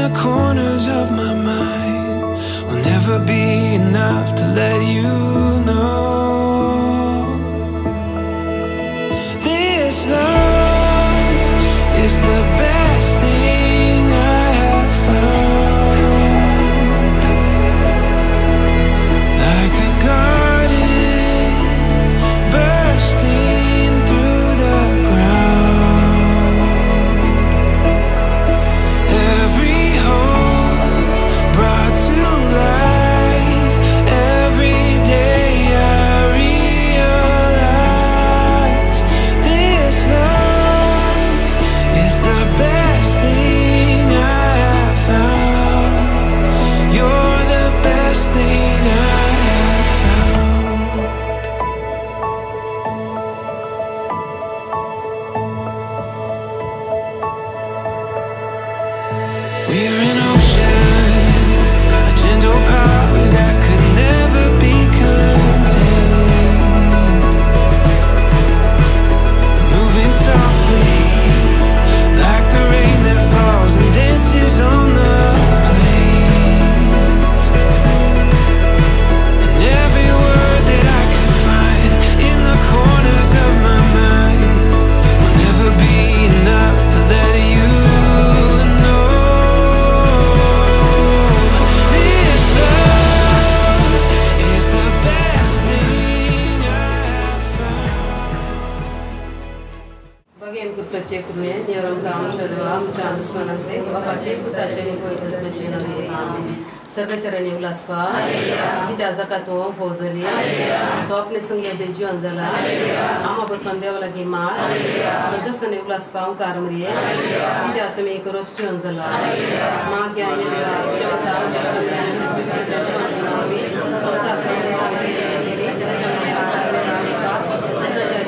the corners of my mind will never be enough to let you know. This love is the best thing I have found. Like a garden bursting through the ground. Every hope brought to life. Every day I realize this love is the best thing I have found. You're the best thing I have found. We're an ocean, a gentle power that could never be contained. Moving softly, like the rain that falls and dances on the plains. And every word that I could find in the corners of my mind will never be enough to let you know. This love is the best thing I have found. Bagaimana kita cek dulu ya, nyaram kamu sedang chance manante, bapak cek kita cari kau itu macam mana? सर्वचरणी उल्लासवा Gita जकातो फौजरी तो अपने संगे बेजू अंजला आमा बसंदे वाला की मार संतोषने उल्लासवा कारमरिये गीता समय करोस्टी अंजला माँ क्या ये देवा जो साल जो समय जिससे जन्म हुई सोचा समय आगे मेरी जन्म आगे आने का संतोषी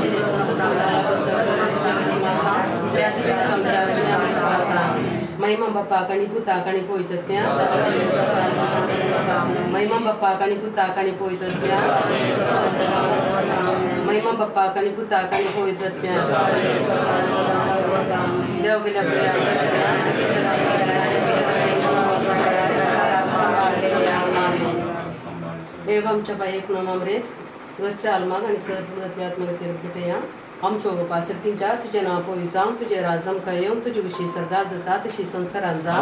महिमा बाप्पा कणी पुता कणी पोइतत्या महिमा बाप्पा कणी पुता कणी पोइतत्या महिमा बाप्पा कणी पुता कणी पोइतत्या देव गेल्या एक आमच्या बाई एक नमरेस घरच्या आलमाग आणि सरपुरातल्या आत्मगतीर कुठेया आमचो पासर तिंचा तुझे नाव पोविसां तुझे राजम कयम तुझी गुशी सरदा जता तशी संसारांदा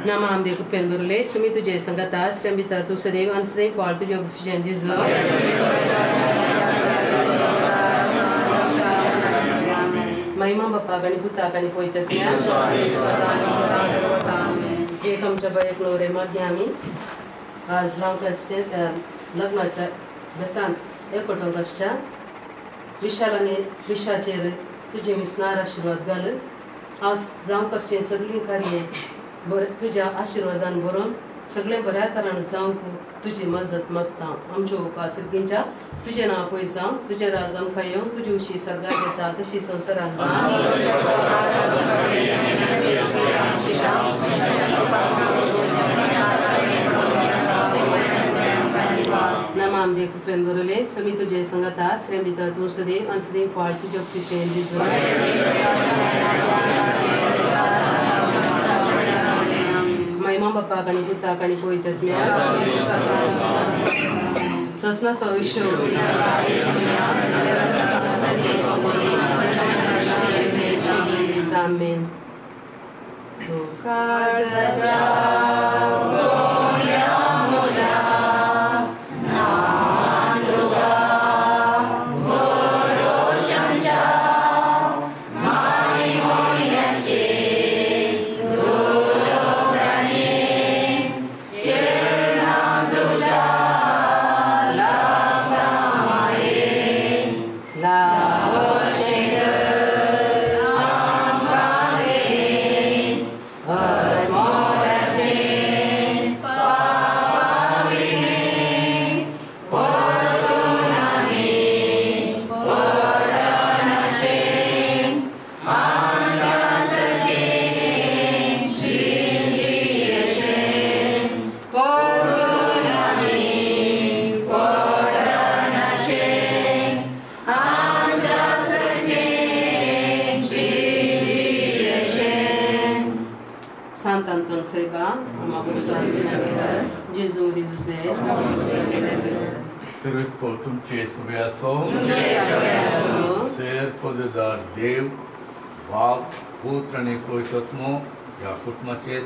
नमाम दे कुपेंदुरले सुमी तुझे संगता श्रमिता तु सदैव अंसदे पाल तुझे गुशी जंदिज महिमा बाप्पा गणी पुता गणी पोइतत्या एक आमच्या बायक नवरे माध्यमी आज जावकाचे लग्नाच्या दसांत 1 ऑगस्टच्या विशालाने विशाचेर तुझे मिसनार आशीर्वाद घाल आज जावकाचे सगळी कार्य तुझ्या आशीर्वादान भरून सगळे बऱ्या तरान जावंक तुझी मजत मागता आमच्यो उपासकींच्या तुझे नाव पळय जावं तुझे राजम खायो तुझी उशी सरगा देता तशी संसारांत नमाम दे कुपेंदुरले समी तुझे संगता श्रेमिता तू सदैव अंसदेव पाळ तुझे तुझे महिमा बाप्पा कणी पुता कणी पोइतत्या ससना भविष्य आमेन तो काळजा गोल्या मोजा नांदुगा गोरोशांचा माई मोयाचे दुरोग्राने चेना तुझा लावर uma abençoação na vida. Jesus e José. Ser o esposo de Subiação, ser poder Dev, Bhag, Putra ने कोई तत्मो या कुटुंबाचे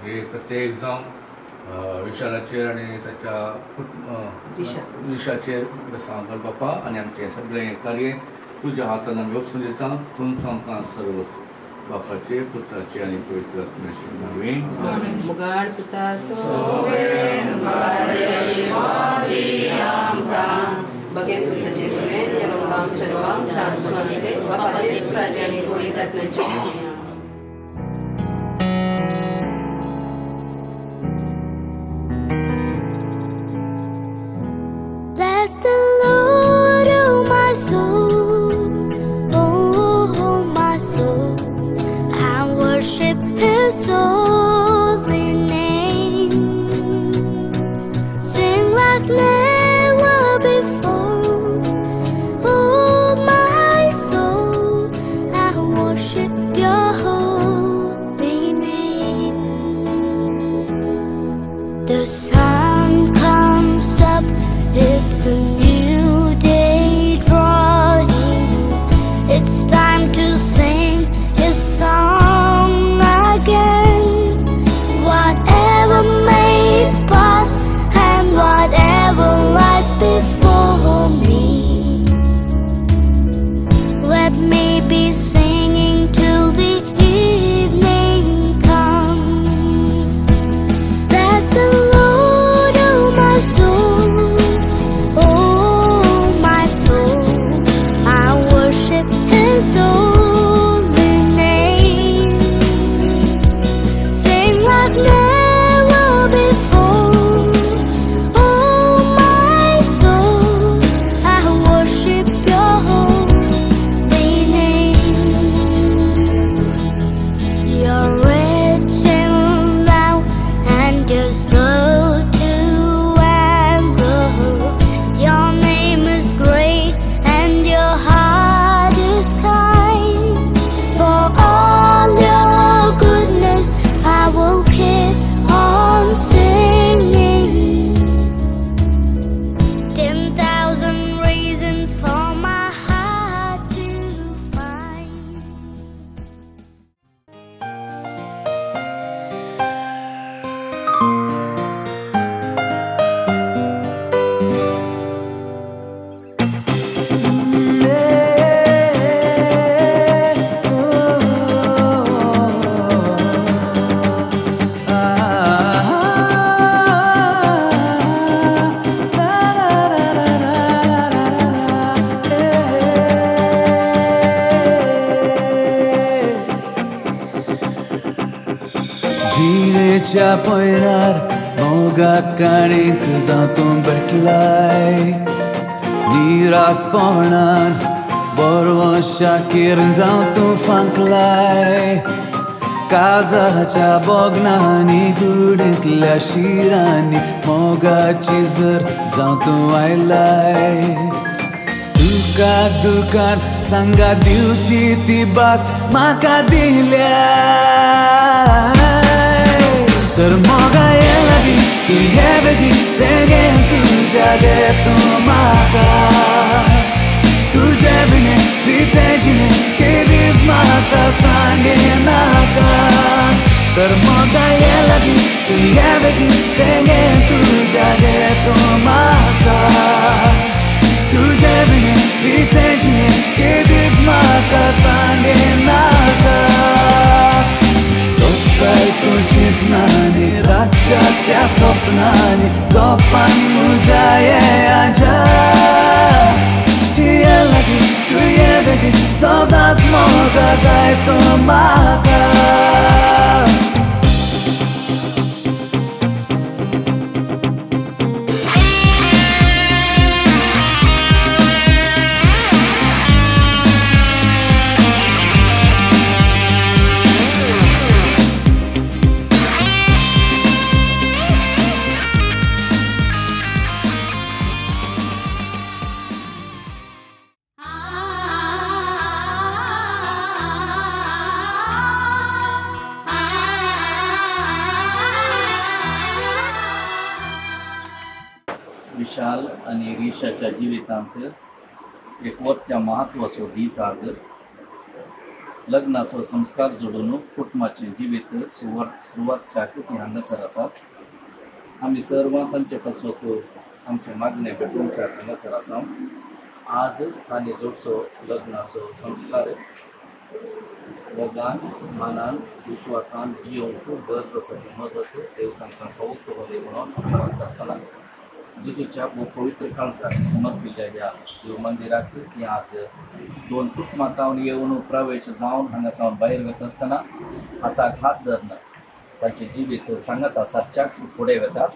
जे प्रत्येक जाऊन विशालाचेर आणि त्याच्या विशाचेर सांगल बापा आणि आमचे सगळे कार्य तुझ्या हातान आमी वचून दिता तूं आमकां सर्व बापाचे पुत्राचे आणि पवित्र आत्म्याचे नावे मुगाड पिता bagian susah ceritanya yang orang cedera chance nanti bapak cipta jadi boleh kata macam Bless the Lord, oh my soul, oh my soul, I worship His holy name. Sing like never before, oh my soul, I worship Your holy name. The sun comes up, it's a new day drawing. It's time to sing His song again. Whatever may pass and whatever lies before me, let me be singing till the evening comes. Bless the Lord, oh my soul, oh my soul, I worship His holy name. Sing like never before, oh my soul, I worship Your holy name. You're rich in love and You're slow to anger. Your name is great and Your heart is kind. For all Your goodness I will keep on singing. 10,000 reasons for my heart to find. जिरेच्या पयरार मोगाक काणीक जातूं भेटलाय निरासपणान बरवशाकीर जावं तूं फांकलाय काळजाच्या बोगनांनी कुडींतल्या शिरांनी मोगाची झर जावं तूं आयलाय सुखाक दुखान सांगा दिवची ती भास म्हाका दिल्या तर मोगा ये लागीं तूं ये बेगीन बेगीन तुज्या देतूं म्हाका तुजे बिने रितें जिणें केदीच म्हाका सांगिनाका तर मोगा ये लागीं तूं ये बेगीन बेगीन तुज्या देतूं म्हाका तुजे बिने रितें जिणें केदीच म्हाका सांगिनाका दोस्ताय तूं चिंतनांनी रातच्या त्या सपनांनी गोपान म्हज्या येयाच्या ये लागीं तूं ये बेगीन सदांच मोगा जाय तूं म्हाका ah वर्षाच्या जिवितांत एक वरच्या म्हत्वाचो दीस आज लग्नाचो संस्कार जोडून कुटुंबाचे जिवीत सुरवातच्या कृती हांगासर आसात. आमी सर्व तांचे पासत आमचे मागणे भेटूंच्या हांगासर आसा. आज तांणी जोडचो लग्नाचो संस्कार मोगान मानान विश्वासान जिवंक खूब गरज आसा ती मजत देव तांकां पवित्र होली म्हणून मागता आसतना जेजूच्या पवित्र काळजाक समर्पिल्ल्या ह्या देव मंदिराक ती आज दोन कुटुंबांत येवन प्रवेश जावन हांगा तावन भायर वता आसतना हाताक हात धरून तांचे जिवीत सांगता सारच्याक फुडें वतात.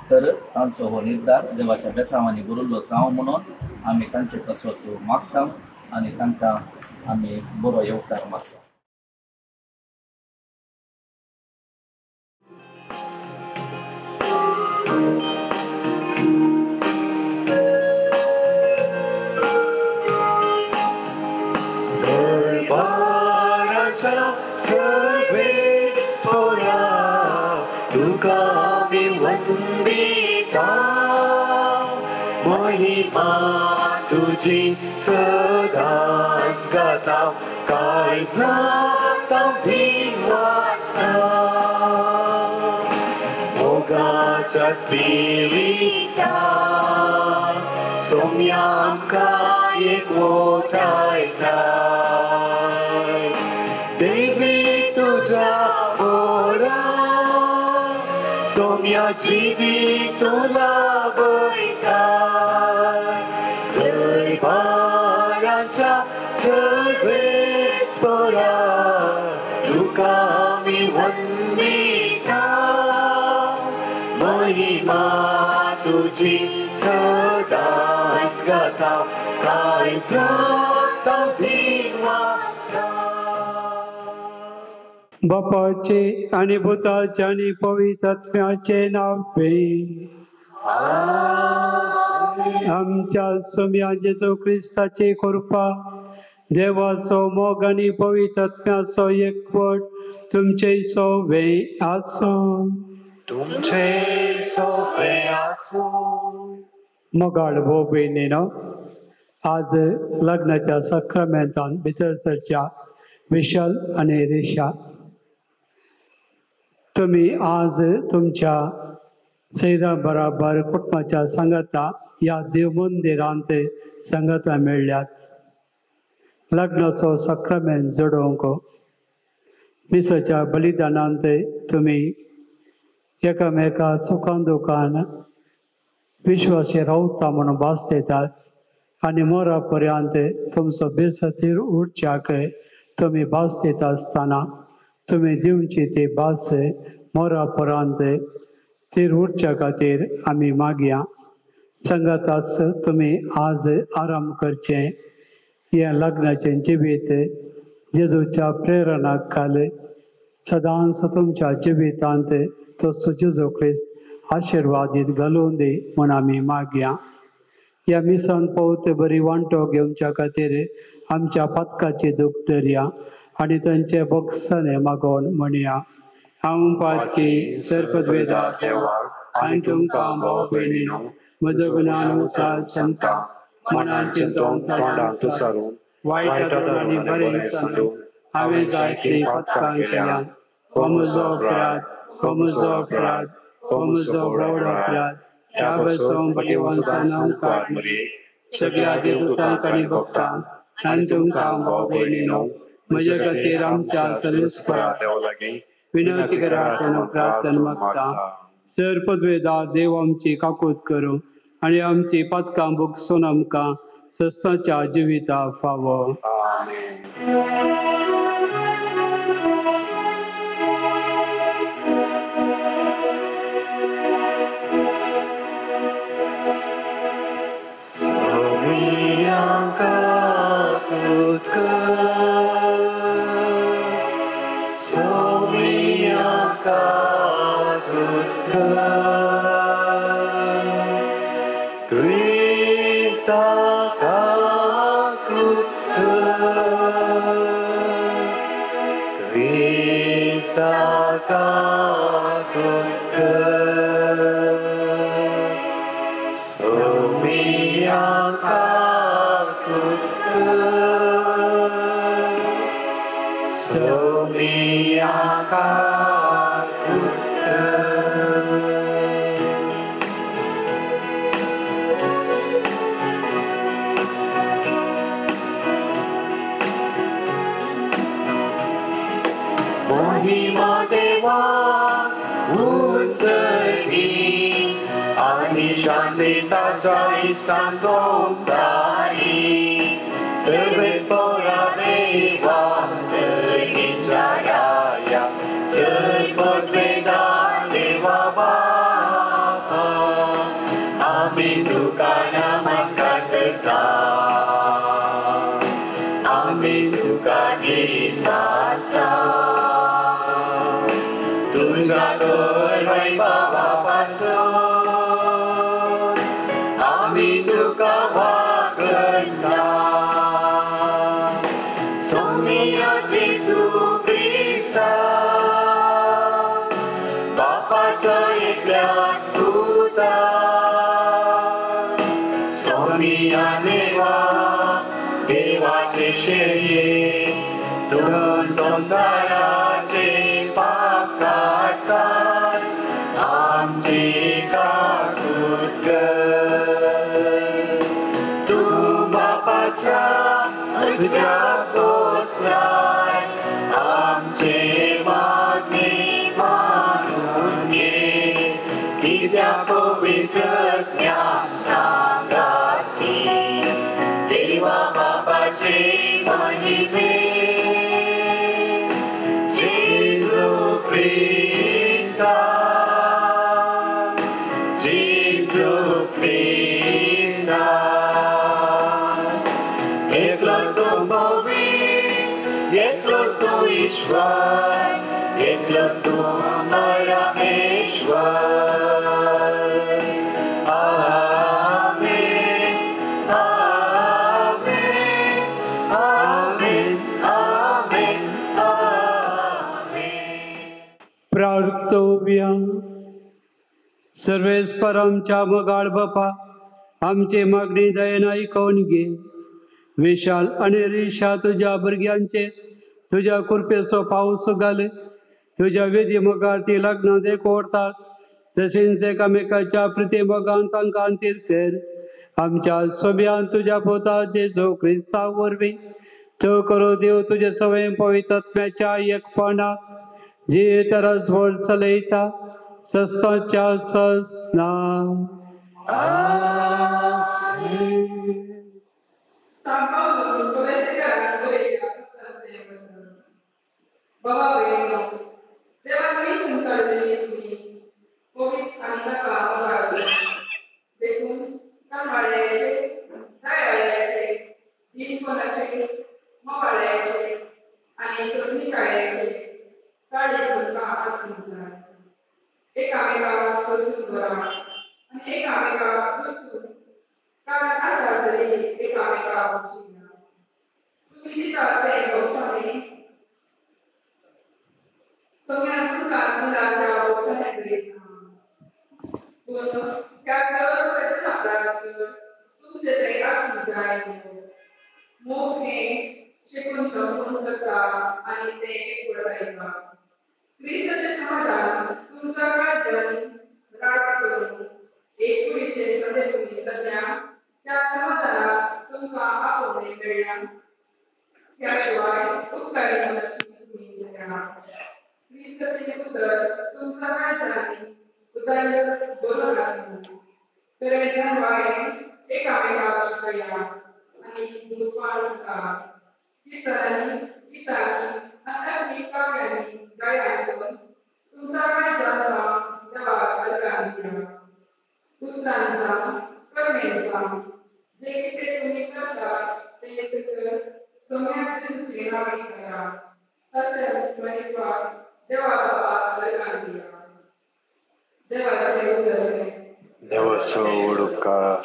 तर तांचो हो निर्धार देवाच्या बेसांवांनी बरोल्लो जावं म्हणून आमी तांचे पासत मागता आनी तांकां आमी बरो येवकार मागता. महिमा तुझी सदाच गाता काळजात भिवाचा मोगाच्या स्पिरिता सोम्या आमकां एक मोठायता देवी तुझ्या बोरा सोम्या जिवी तुला बैता दरबाराच्या सर्वेच बरा तुका आमी वंदिता महिमा तुझी सदांच गाता काळजात भिवाचा. बापाचे आणि भुताचे आणि पवित्र आत्म्याचे नावे आमच्या सोम्या जेजू ख्रिस्ताची कृपा देवाचो मोग आणि पवित्र आत्म्याचो एकवट तुमचे सोबे आसो. तुमचे सोबे आसो. मोगाळ भाऊ बहिणीनो, आज लग्नाच्या सक्रमेंतान भितर सरच्या विशाल आणि रेशा तुम्ही आज तुमच्या सैरा बराबर कुटुंबाच्या संगता या देव मंदिरांत संगता मेळ्ळ्यात. लग्नाचो सक्रमेंत जोडोवंक मिसाच्या बलिदानांत तुम्ही एकामेका सुखान दुखान विश्वासी रावता म्हणून भास देतात आणि मोरा पर्यंत तुमचो बेसतीर उरच्याक तुम्ही भास दिता आसतना तुम्ही दिवची ती भास मोरा पर्यंत तीर उरच्या खातीर आमी मागया. संगतास तुम्ही आज आराम करचे. या लग्नाचे जिवीत जेजूच्या प्रेरणाक खाल सदांच तुमच्या जिवितांत तो जेजू ख्रिस्त आशिर्वादीत घालून दी म्हूण आमी मागया. या मिसान पवत बरी वांटो घेवच्या खातीर आमच्या पथकाची दूख धरया आनी तांचे बक्षाने मागोवन म्हणया. हांव पातकी सर्पद्वेदा देवाक आनी तुमकां भाव भयणीनो म्हजो गुणानुसार संता मनान चिंतून तोंडांत सारून वायटांत आनी बरें सांडून हांवें जायतीं पथकां केल्यात. हो म्हजो अपराध, हो म्हजो अपराध, हो म्हजो व्हड अपराध. ह्या बसोन देवांचो काड मरे सगळ्या देवदूतांक आनी भक्तांक आनी तुमकां भाव भयणीनो म्हजे खातीर आमच्या सर्वेस्परा देवा लागीं विनंती करात आनी प्रार्थना मागता. सर्पद्वेदा देव आमची काकूत करूं आनी आमची पथकां भोगसून आमकां सस्ताच्या जिविता फावो. Somia Somiakat Mohima Deva Utsari Ani Shantitacha Ista Somsari Sarvespora Deva Sarnicayaya Sarvadveda Deva Bapa Amin Tuka Namaskar Karta Amin Tuka Dinasa Tuja Korvai Baba Paso Amin Tuka Bhaganta Somya Jesu Krista Bapa Jaya Stuta Somya Deva Deva Cheshye Tu Samsara Che Pakatan Amche Kakutgan Tu Bapacha Uzrakoslan Amche Magni Manunye Kitya Povitratnya Sangati Deva Bapache Mahime Jesu Krista Jesu Krista Eklo Bovi Eklo Ishwar Eklo Parameshwar Amen Amen Amen Amen प्रार्थोव्या सर्वेस्परांच्या मगाळ बापा आमचे मागणी दयेन ऐकून घे विशाल आणि रिशा तुझ्या भुरग्यांचे तुझ्या कृपेचो पाऊस घाले तुझ्या विधी मगार ती लग्न देखोडतात तसेच एकामेकाच्या प्रिती मगान तांकां अंतीर कर आमच्या सोब्यान तुझ्या पोता जेजू ख्रिस्ता वरवी तो करो देव तुझे सवय पवित्रात्म्याच्या एकपणात जे तरस वर चलयता सस्ताच्या ससना Devaso Urukar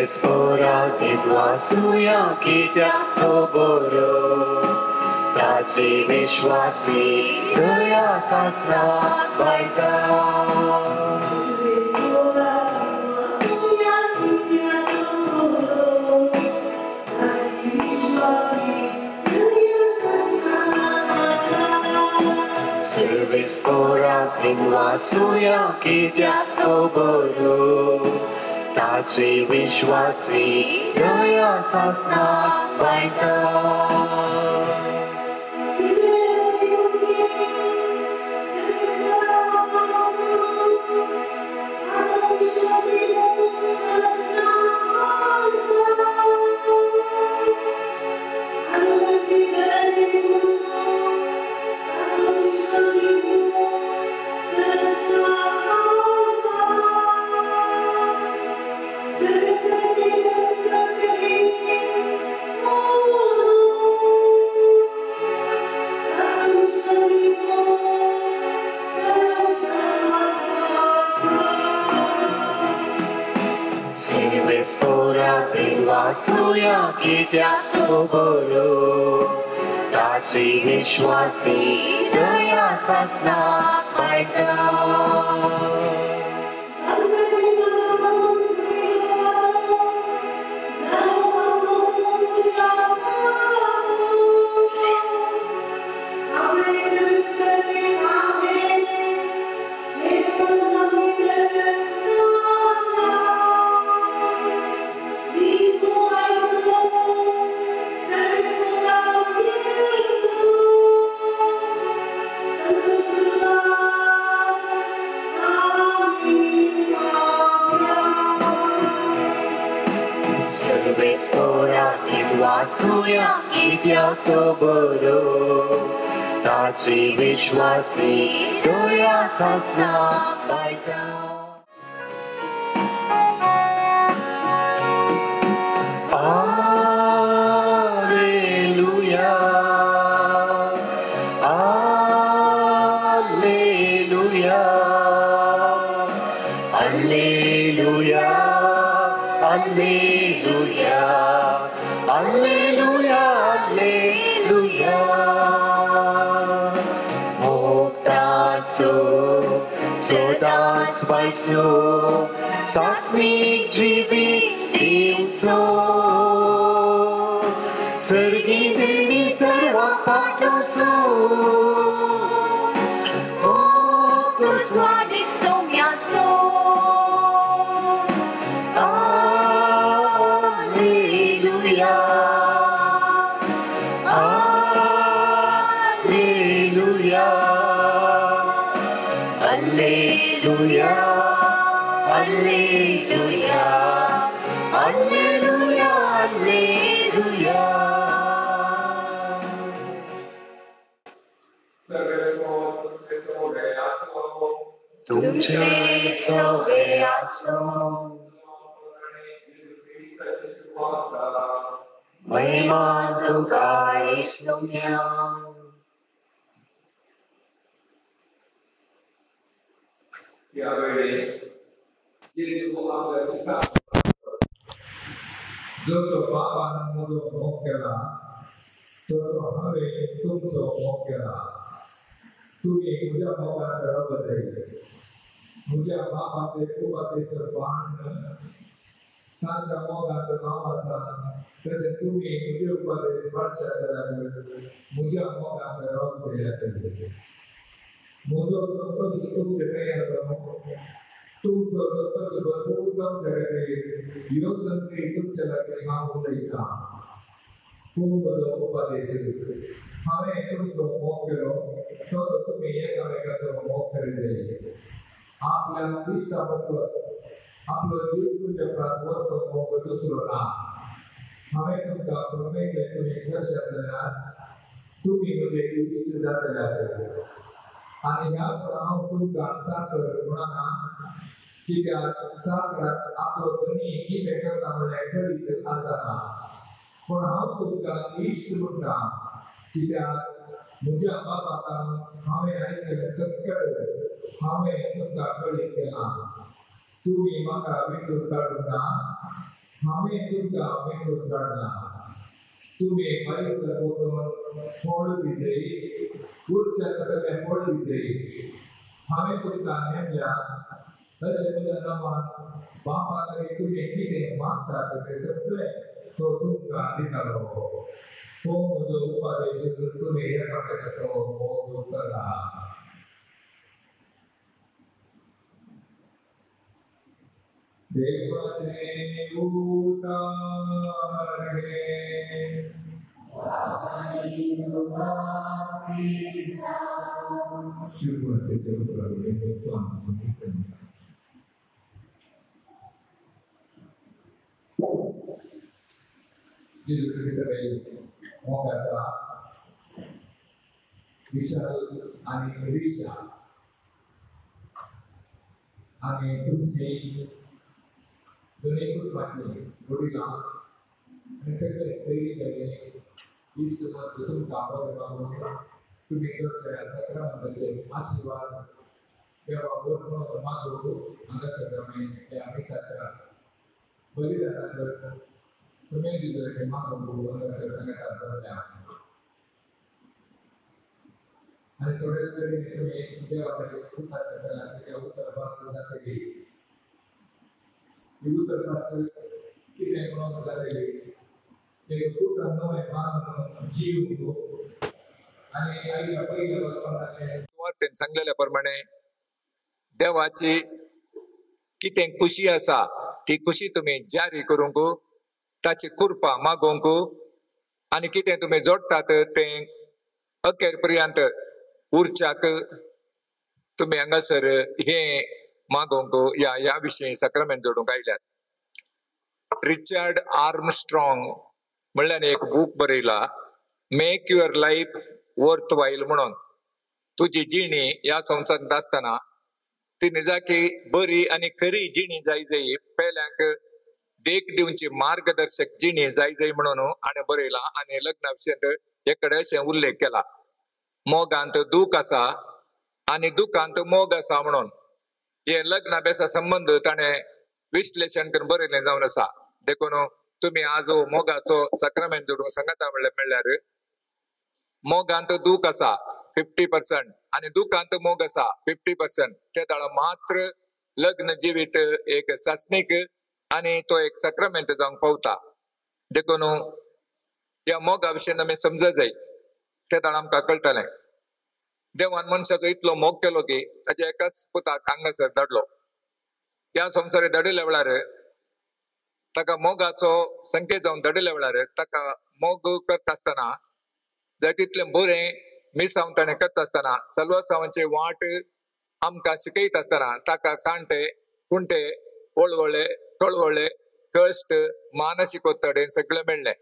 Servesporady głasują kiťa poboru. Taci vyšváci, kdoja sa snad bajta. Servesporady głasują kiťa poboru. Taci vyšváci, kdoja sa snad bajta. Servesporady głasują kiťa poboru. Taci vyšváci, kdoja sa snad bajta. Servesporady głasują kiťa poboru. Taci vyšváci, kdoja sa snad bajta. Alleluja, alleluja, alleluja, alleluja, alleluja, alleluja. Co dać Państwu zasnik dziwi i co serginy serwa patosu Posłaniec są miasto. Alleluja, alleluja, alleluja, alleluja, alleluja, alleluja. Duce soveaso, महिमा दुखाई सुनिया यावेळी जे लोक आपल्या शिक्षा जसं बाबानं माझा मोग केला तसं हवे तुमचा मोग केला तुम्ही तुझ्या मोगात बदलले तुझ्या बापाचे कुपातेचं बाण तांच्या मोगात नाव असा तसे तुम्ही तुझे उपदेश पाठशाळेला मुझ्या मोगात राव केल्या मुझो संतोष तुमचे काही असो तुमचो संतोष भरपूर तुमच्याकडे ह्यो संती तुमच्या लागीं हांव उलयतां खूब बरो उपदेश हांवें तुमचो मोग केलो तसो तुमी एकामेकाचो मोग करीत जाय आपल्या इश्टा पासून आपलो जीव तुमच्या प्रार्थनेत तो मोग दुसरो ना हांवें तुमकां प्रमेयलें तुमी लक्षात जाल्यार तुमी म्हजे इश्ट जातल्यात आणि ह्या हांव तुमकां साकर म्हणना कित्याक साकराक आपलो धनी कितें करता म्हणल्यार कळीत आसना पण हांव तुमकां इश्ट म्हणटा कित्याक म्हज्या बापाक हांवें आयकलें सत्य हांवें तुमकां कळीत केलां तुमी म्हाका वेंचून काडूंक ना हांवें तुमकां वेंचून काडला तुम्ही परिसर वचून फळ दितली उरच्या सगळ्या फळ दितली हांवें तुमकां नेमल्या तशें म्हज्या नांवान बापा कडेन तुमी कितें मागतात तें सगळें तो तुमकां दितलो हो म्हजो उपदेश तुमी एकामेकाचो मोग करा देवाचे उदाहरण Jesus Christ मोगाचा विशाल आणि रिक्षा आणि तुमची दोन्ही कुटुंबाची वडिलां आणि सगळे सैनिकांनी इष्ट मत तुमकां बरोबर तुम्ही करच्या सक्रमांताचे आशीर्वाद देवा बरोबर मागू हांगासर आमी त्या मिसाच्या बलिदानाक तुम्ही दिलेले मागू हांगासर सांगतात बरल्या आणि थोडेच तरी तुम्ही देवाकडे कृतज्ञता त्या उत्तर भास जातली उत्तर भास कितें म्हणून जातली ते खूप नवे मान जीव आणि आईच्या पहिल्या वचनाने सुवातेन सांगलेल्या प्रमाणे देवाची कितें खुशी आसा ती खुशी तुम्ही जारी करूंक ताची कृपा मागोवंक आणि कितें तुम्ही जोडटात तें अखेर पर्यंत उरच्याक तुम्ही हांगासर हे मागोवंक या विशयी सक्रमेंट जोडूंक आयल्यात रिचर्ड आर्मस्ट्रॉंग म्हणल्यार एक बूक बरयला make your life worth while म्हणून तुझी जिणी या संवसारांत आसतना ती निजाकी बरी आणि खरी जिणी जाय जाय पेल्यांक देख दिवची मार्गदर्शक जिणी जाय जाय म्हणून हाणें बरयला आणि लग्ना विशयी एकडे अशें उल्लेख केला मोगांत दूख आसा आणि दुखांत मोग आसा म्हणून हे लग्ना बेसा संबंध ताणें विश्लेशण करून बरयलें जावन आसा देखून तुम्ही आज मोगाचो सक्रमेंट जोडूंक सांगता म्हणल्यार मोगांत दूख आसा 50% आणि दुखांत मोग आसा 50% ते दाळ मात्र लग्न जिवीत एक सासणीक आणि तो एक सक्रमेंट जावंक पावता देखून ह्या मोगा विशयी आमी समजत जाय ते दाळ आमकां कळटलें देवान मनशाचो इतलो मोग केलो की ताच्या एकाच पुताक हांगासर धाडलो ह्या संवसारी धाडिल्ल्या वेळार ताका मोगाचो संकेत जावन धाडिल्ल्या वेळार ताका मोग करता आसतना जाय तितलें बरें मिसांव ताणें करता आसतना सल्वसावांचे वाट आमकां शिकयता आसतना ताका कांटे कुंटे वळवळे कळवळे कश्ट मानसीक ओत्तड हें सगळें मेळ्ळें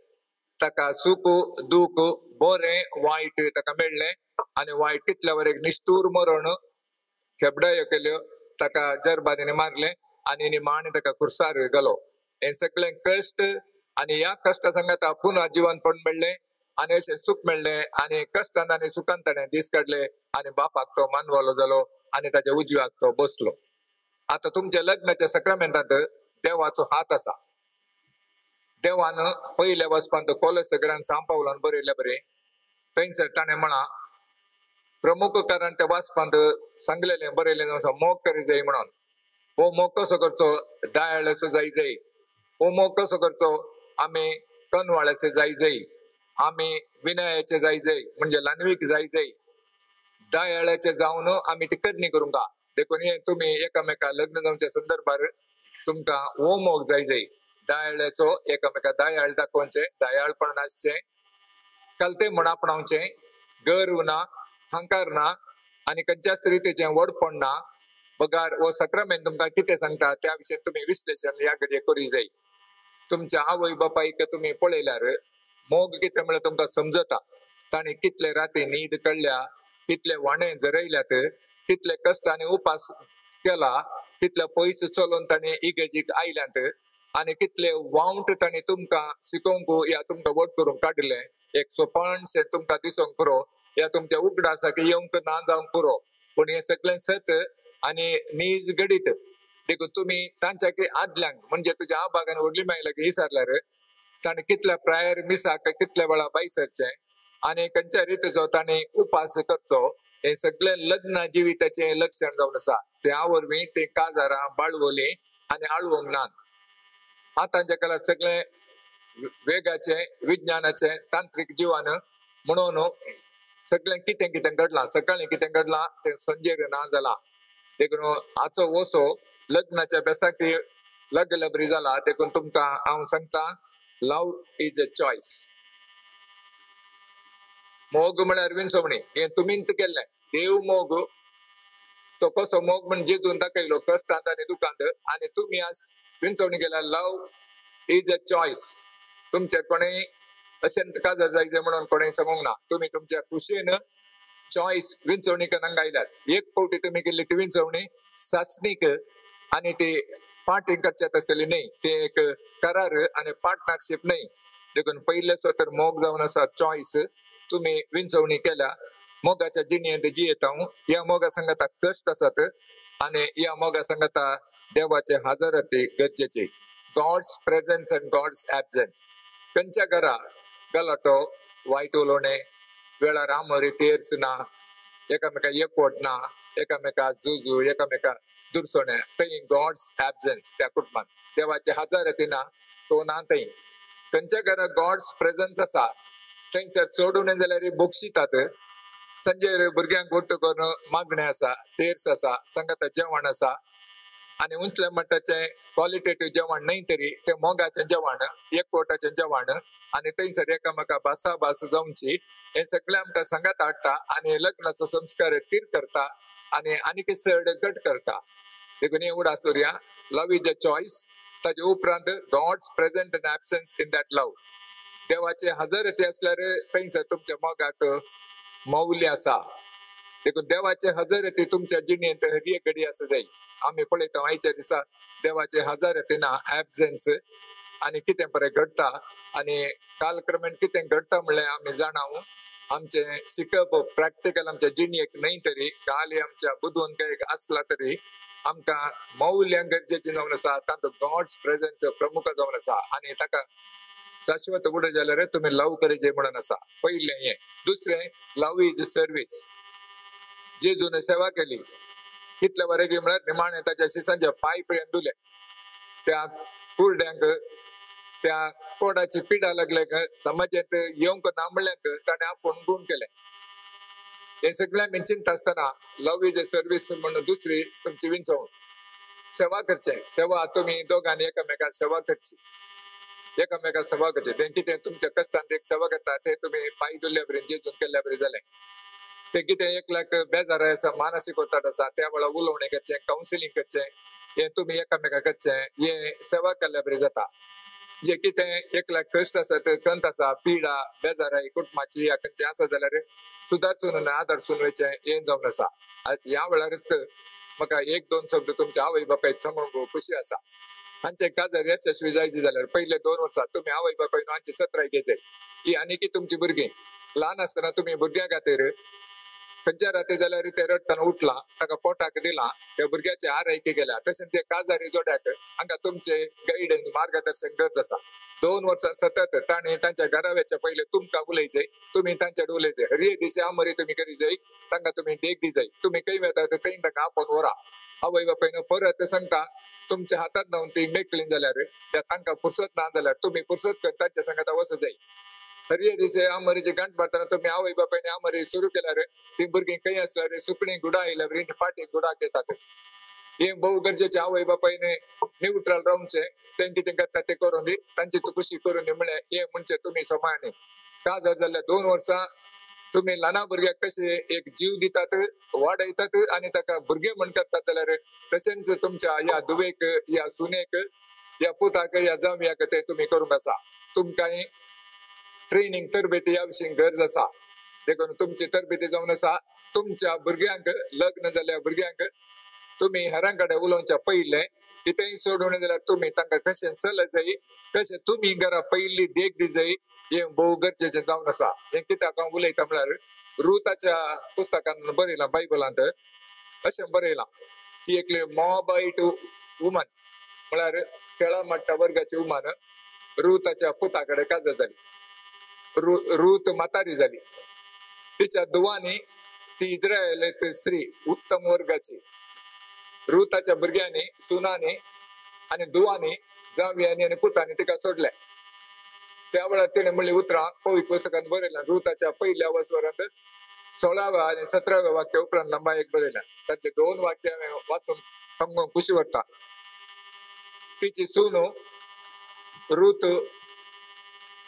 ताका सुख दूख बरें वायट ताका मेळ्ळें आनी वायट तितल्या वरेक निष्ठूर मरण खेबडायो केल्यो ताका जरबादीने मारले आनी निमाणे ताका खुर्सार घालो हें सगळें कश्ट आनी ह्या कश्टा सांगात पुन्हा जिवनपण मेळ्ळें आनी अशें सुख मेळ्ळें आनी कश्टान आनी सुखान ताणें दीस काडले आनी बापाक तो मानवालो जालो आनी ताच्या उजव्याक तो बसलो आता तुमच्या लग्नाच्या सक्रमेंटांत देवाचो हात आसा देवान पयल्या वचपांत कोलोस ग्रंथ सांपावलान बरयल्या बरें थंयसर ताणें म्हणा प्रमुख कारण त्या वाचपांत सांगलेलें बरयलें मोग करी जाय म्हणून हो मोग कसो करचो दयाळाचो जाय जाय हो मोग कसो करचो आमी कनवाळाचे जाय जाय आमी विनयाचे जाय जाय म्हणजे लानवीक जाय जाय दयाळाचे जावन आमी ती करणी करूंक देखून हे तुमी एकामेका लग्न जावच्या संदर्भार तुमकां हो मोग जाय जाय दयाळाचो एकामेका दयाळ दाखोवचे दयाळपण आसचें कलते म्हण आपणावचें गर्व ना अहंकार ना आणि खंयच्याच रितीचें वडपण ना बगार हो सक्रमेंट तुमकां कितें सांगता त्या विशयी तुम्ही विश्लेशण ह्या घडये करी जाय तुमच्या आवय बापायक तुम्ही पळयल्यार मोग कितें म्हळ्यार तुमकां समजता ताणें कितले राती न्हीद काडल्या कितले वाणे जरयल्यात कितले कश्ट आनी उपास केला कितले पयस चलोवन ताणें इगेजीक आयल्यात आनी कितले वावंट ताणें तुमकां शिकोवंक या तुमकां वट करूंक काडले एक सोपणशें तुमकां दिसोंक पुरो या तुमच्या उगडासा की येवंक ना जावंक पुरो पूण हे सगळें सत आनी नीज घडीत देखून तुम्ही तांच्याकी आदल्यांक म्हणजे तुझ्या आबागान व्हडली मागला की विसरल्यार ताणें कितल्या प्रायर मिसाक कितल्या वेळा बायसरचें आनी खंयच्या रितीचो ताणें उपास करचो हे सगळे लग्न जिविताचे लक्षण जावन आसा. त्या वरवीं ते काजारां बाळवली आनी आळवंक नात आतांच्या काळात सगळे वेगाचे विज्ञानाचे तांत्रिक जिवान म्हणून सगळें कितें कितें घडलां सकाळीं कितें घडलां ते संजेर ना जाला. देखून हाचो वसो लग्नाच्या बेसाकी लगलबरी जाला. देखून तुमकां हांव सांगता लव इज अ चॉयस. मोग म्हळ्यार विंचवणी हे तुमींच केल्लें. देव मोग तो कसो मोग म्हण जेजून दाखयलो कश्टांत आनी दुखांत आनी तुमी आज विंचवणी केल्या. लव इज अ चॉयस. तुमचे कोणेय अशेंत काजर जायचे म्हणून कोणेय सांगूंक ना. तुम्ही तुमच्या खुशेन चॉयस विंचवणी करूंक आयल्यात. एक फावटी तुम्ही केल्ली ती विंचवणी सासणीक आनी ती पार्टी करच्यात आसली न्ही. ते एक करार आनी पार्टनरशिप न्ही. देखून पयलेचो तर मोग जावन आसा चॉयस. तुम्ही विंचवणी केल्या मोगाच्या जिणेंत जियेता. या मोगा संगता कश्ट आसात आनी या मोगा संगता देवाचे हाजराती गरजेची. God's presence and God's absence. खंयच्या घरा गलाटो वायट उलोवणे वेळार आमरी तेर्स ना एकामेका एकवट ना एकामेका जुजू एकामेका दुरसोणे थंय गॉड्स ऍब्सन्स त्या कुटुंबात देवाचे हाजराती ना तो ना थंय. खंयच्या घरा गॉड्स प्रेझन्स आसा थंयसर सोडून जाल्यार बोक्षितात. संजेर भुरग्यांक घट्ट करून मागणे आसा तेर्स आसा संगता जेवण आसा आनी उंचल्या मट्टाचे क्वॉलिटेटिव्ह जेवण न्हय तरी ते मोगाचें जेवण एकवटाचें जेवण आनी थंयसर एकामेका भास जावची हे सगळें आमकां सांगात हाडटा आनी लग्नाचो संस्कार तीर करता आनी आनीक चड घट करता. देखून हे उडास दवरया. लव इज अ चॉयस. ताचे उपरांत God's present and absence in that love. देवाचे हजरती असल्यार थंयसर तुमच्या मोगाक मौल्य आसा. देखून देवाचे हजरती तुमच्या जिणेंत हरी एक घडी आसा जाय. आमी पळयता आयच्या दिसा देवाचे हजरती ना ऍब्सन्स आनी कितें बरें घडटा आनी कालक्रमेण कितें घडटा म्हणल्यार आमी जाणाव आमचे शिकप प्रॅक्टिकल आमच्या जिणेक न्हय तरी काल आमच्या बुदवंत आसला तरी आमकां मौल्य गरजेची जावन आसा. तातूंत गॉड्स प्रेझन्स प्रमुख जावन आसा आनी ताका शाश्वत उडो जाल्यार तुमी लव करचे म्हणून आसा. पयलें हें. दुसरें लव इज सर्वीस. जेजून सेवा केली कितले बरें गे म्हळ्यार निमाणे ताच्या शिसांचे पांय पर्यंत धुले. त्या कुरड्यांक त्या तोंडाची पिडा लागल्याक समाजांत येवंक ना म्हणल्याक ताणें आपूण गुण केले. हे सगळ्यांक चिंता आसतना लव इज अ सर्वीस म्हणून दुसरी तुमची विंचवण. सेवा करचें. सेवा तुमी दोगांनी एकामेकाक सेवा करची. एकामेकाक सेवा करची. ते कितें तुमच्या कश्टांत एक सेवा करता ते तुमी पांय धुल्ल्या बरें जेजून केल्ल्या बरें जालें. ते कितें एकल्याक बेजार आसा मानसीक ओताट आसा त्या वेळा उलोवणें करचें कावन्सिलींग करचें हे तुमी एकामेकाक करचें हे सेवा केल्ल्या बरें जाता. जे कितें एकल्याक कश्ट आसा कंत आसा पिडा बेजाराय कुटुंबाची या खंयची आसा जाल्यार सुदारसून आदारसून वयचें हे जावन आसा. ह्या वेळारच म्हाका एक दोन शब्द तुमच्या आवय बापायक सांगूंक खुशी आसा. हांचे काजार यशस्वी जायचे जाल्यार पयले 2 वर्सां तुमी आवय बापाय हांची सत्राय घेवचे. ही आनीक तुमची भुरगीं ल्हान आसतना तुमी भुरग्या खातीर खंयच्या राती जाल्यार ते रडटना उठला ताका पोटाक दिला त्या भुरग्याचे आरायकी केल्या तशें ते काजारी जोड्याक हांगा तुमचे गायडन्स मार्गदर्शन गरज आसा. 2 वर्सां सतत ताणें तांच्या घराव्याच्या पयले तुमकां उलयचें तुमी तांच्याकडे उलयचें. हरये दिसा आमरी तुमी करी जाय तांकां तुमी देख दी जाय. तुमी खंय वेता थंय तांकां आपोवन व्हरा. आवय बापायन परत सांगता तुमच्या हातांत जावन ती मेकळीन जाल्यार त्या तांकां फुरसत ना जाल्यार तुमी फुरसत कर तांच्या संगता वच जाय. हरये दिसे आमरीचे गांठ मारतना तुमी आवय बापायन आमरी सुरू केल्यार ती भुरगीं खंय आसल्यार सुकणीं गुडा आयल्यार फाटीक गुडाक येतात. हे भोव गरजेचे आवय बापायन न्यूट्रल रावचे. ते कितें करता ते करून दी तांची तूं खुशी करून दी म्हळ्यार हे म्हणजे तुमी समानी. का जाल्यार 2 वर्सां तुमी ल्हाना भुरग्याक कशे एक जीव दितात वाडयतात आनी ताका भुरगे म्हण करतात जाल्यार तशेंच तुमच्या ह्या दुवेक ह्या सुनेक ह्या पुताक ह्या जावयाक ते तुमी करूंक आसा. तुमकां ट्रेनिंग तरबेती ह्या विशीं गरज आसा. देखून तुमची तरबेती जावन आसा. तुमच्या भुरग्यांक लग्न जाल्ल्या भुरग्यांक तुमी हेरां कडेन उलोवच्या पयले कितेंय सोडून जाल्यार तुमी तांकां कशें चल जाय कशें तुमी घरा पयली देख दी जाय हे भोव गरजेचें जावन आसा. हे कित्याक हांव उलयता म्हळ्यार रुताच्या पुस्तकांत बरयलां बायबलांत अशें बरयलां की एकले मोआबाईट वुमन म्हळ्यार खेळा माट्टा वर्गाची वुमन रुताच्या पुताकडे काजर झाली. रूत म्हातारी झाली. तिच्या दुवानी ती इस्रायल स्त्री उत्तम वर्गाची रुताच्या भुरग्यांनी सुनानी आणि दुवानी जावयांनी आणि पुतांनी तिका सोडल्या. त्या वेळार तिने म्हणली उतरां पवित्र पुस्तकांत बरयलां रुताच्या पहिल्या वसवरांत 16व्या आणि 17व्या वाक्या उपरांत लंबा एक बरयलां. तातले 2 वाक्य हांवें वाचून समजूंक खुशी वाटता. तिची सून रूत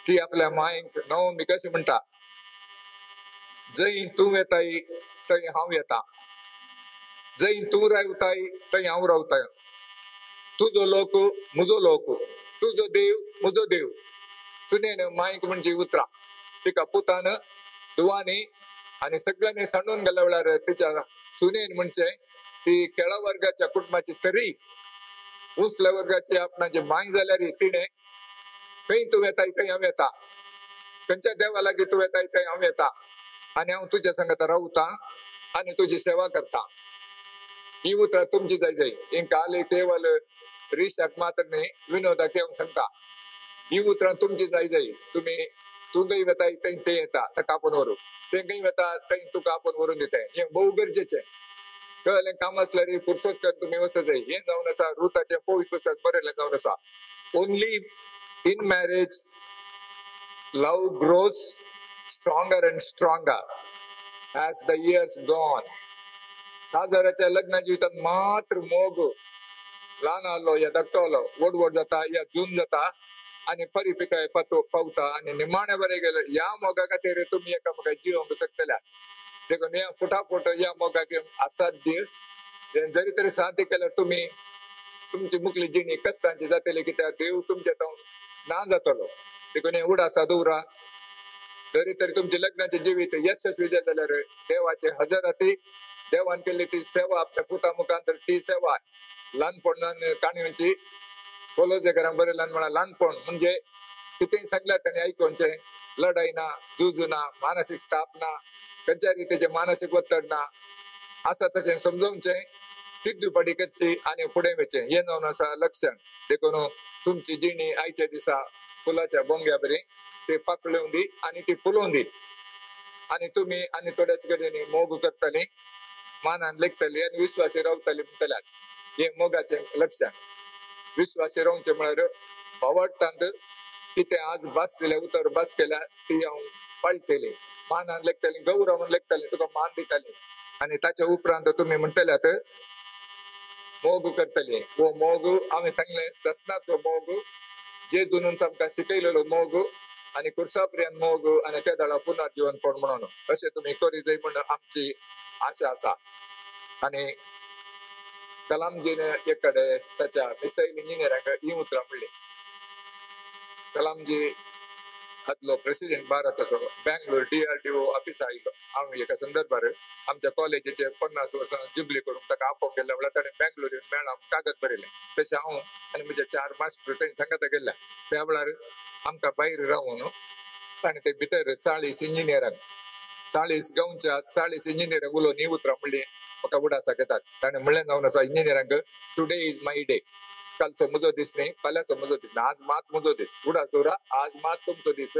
ती आपल्या मायक नवमी कशी म्हणटा, जंय तूं येताय थंय हांव येता, जंय तूं रावताय थंय हांव रावताय, तुजो लोक म्हजो लोक, तुजो देव म्हजो देव. सुनेन मायक म्हणजे उतरा. तिका पुतान दुवानी आणि सगळ्यांनी सांडून गेल्या वेळार तिच्या सुनेन म्हणजे ती केळा वर्गाच्या कुटुंबाची तरी उसल्या वर्गाची आपणाची माय जाल्यार तिणे खंय तूं येताय थंय हांव येता, खंयच्या देवा लागीं तूं येताय थंय हांव येता आनी हांव तुज्या संगत रावतां आनी तुजी सेवा करता. ही उतरां तुमची जाय हिंका आले केवल रिशाक मात्र न्ही विनोदाक हांव सांगता. ही उतरां तुमची जाय तुम्ही तू खंय येताय थंय ते येता ताका आपोवन व्हरूंक, ते खंय येता थंय तुका आपोवन व्हरून दिताय. हें भोव गरजेचें. कळ्ळें? काम आसल्यार फुरसत कर तुम्ही वचत जाय. हें जावन आसा रुताचें पवित्र पुस्तक बरयलें जावन आसा. Only in marriage love grows stronger and stronger as the years go on. साजराच्या लग्न जिवितांत मात्र मोग ल्हान आलो या धाकटो व्हड जाता या जून जाता आनी परिपिकाय पावता आनी निमाणे बरें गेले. ह्या मोगा खातीर तुमी एकामेकाक जिवंक शकतल्या. देखून ह्या फुटाफुट ह्या मोगाक असाध्य जरी तरी साध्य केल्यार तुमी तुमची मुखली जिणी कश्टांची जातली, कित्याक देव तुमच्या तावन ना जातलो. देखून हें उडासा दवरा. जरी तरी तुमचे लग्नाचे जिवीत यशस्वी जाल्यार देवाचे हजराती देवान केल्ली ती सेवा आपल्या पुता मुखांतर ती सेवा ल्हानपणान काणयोची कोलोजेकरान बरयलां म्हणा. ल्हानपण म्हणजे कितेंय सांगल्यार ताणें आयकोवचें. लढाई ना, झूज ना, मानसीक स्थाप ना, खंयच्या रितीचें मानसीक वत्तड ना. आसा तशें समजोवचें, तिद्दूपाटी करची आनी फुडें वचचें. हें जावन आसा लक्षण. देखून तुमची जिणी आयच्या दिसा फुलाच्या बोंग्या बरी ते पाकळून दी आनी ती फुलोवन दी आनी तुमी आनी थोड्याच कडेन मोग करतली, मानान लेखतली आनी विश्वासी रावतली म्हणटल्यार हें मोगाचें लक्षण. विश्वासी रावचें म्हळ्यार भोवडटांत कितें आज भास दिल्या उतर भास केल्या ती हांव पाळटली, मानान लेखतली, गौरवान लेखतली, तुका मान दितली आनी ताच्या उपरांत तुमी म्हणटल्यात मोग करतली. वो मोग हांवें सांगलें ससनाचो मोग, जेजून आमकां शिकयलेलो मोग आनी कुर्सापर्यंत मोग आनी त्या दाळा पुनर्जीवनपण म्हणून अशें तुमी करी जाय म्हणून आमची आशा आसा. आनी कलामजीन एक कडेन ताच्या मिसाईल इंजिनियरांक ही उतरां म्हणली. कलामजी आदलो प्रेसिडेंट भारताचो बँगलोर DRDO ऑफिस आयिल्लो. हांव एका संदर्भार आमच्या कॉलेजीचे 50 वर्सां जुबली करून ताका आपोवंक गेल्या वेळार ताणें बँगलोर येवन मेळ्ळा कागद बरयलें. तशें हांव आनी म्हजे 4 मास्टर थंय सांगाता गेल्या. त्या वेळार आमकां भायर रावून ताणें ते भितर 40 इंजिनियरांक 40 गांवच्या 40 इंजिनियरांक उलोवन ही उतरां म्हणली म्हाका उडासा घेतात. ताणें म्हणलें जावन आसा इंजिनियरांक, टुडे इज माय डे. कालचो म्हजो दीस न्ही, फाल्यांचो म्हजो दीस न्ही, आज मात म्हजो दीस. उडास दवरा, आज मात तुमचो दीस.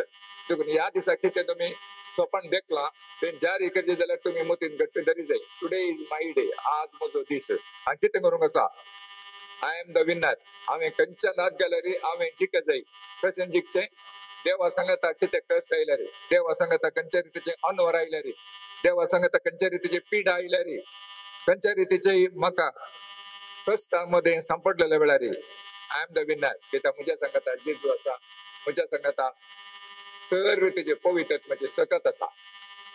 देखून ह्या दिसा कितें तुमी स्वप्न देखलां ते जारी करचे जाल्यार तुमी मतीन घट्ट धरी जाय. टुडे इज माय डे, आज म्हजो दीस. आनी कितें करूंक आसा, आय एम द विनर. हांवें खंयच्या नाच गेल्यार हांवें जिख जाय. कशें जिखचें? देवा सांगता कितें कश्ट आयल्यार, देवा सांगता खंयच्या रितीचें अनवर आयल्यार, देवा सांगता खंयच्या रितीची पीड आयल्यार, खंयच्या रितीचे म्हाका कश्टामध्ये सांपडलेल्या वेळार आय एम द विनर. कित्याक म्हज्या सांगता जेजू आसा, म्हज्या सांगता सर्व तेजे पवित्रत्वाचे सकत आसा.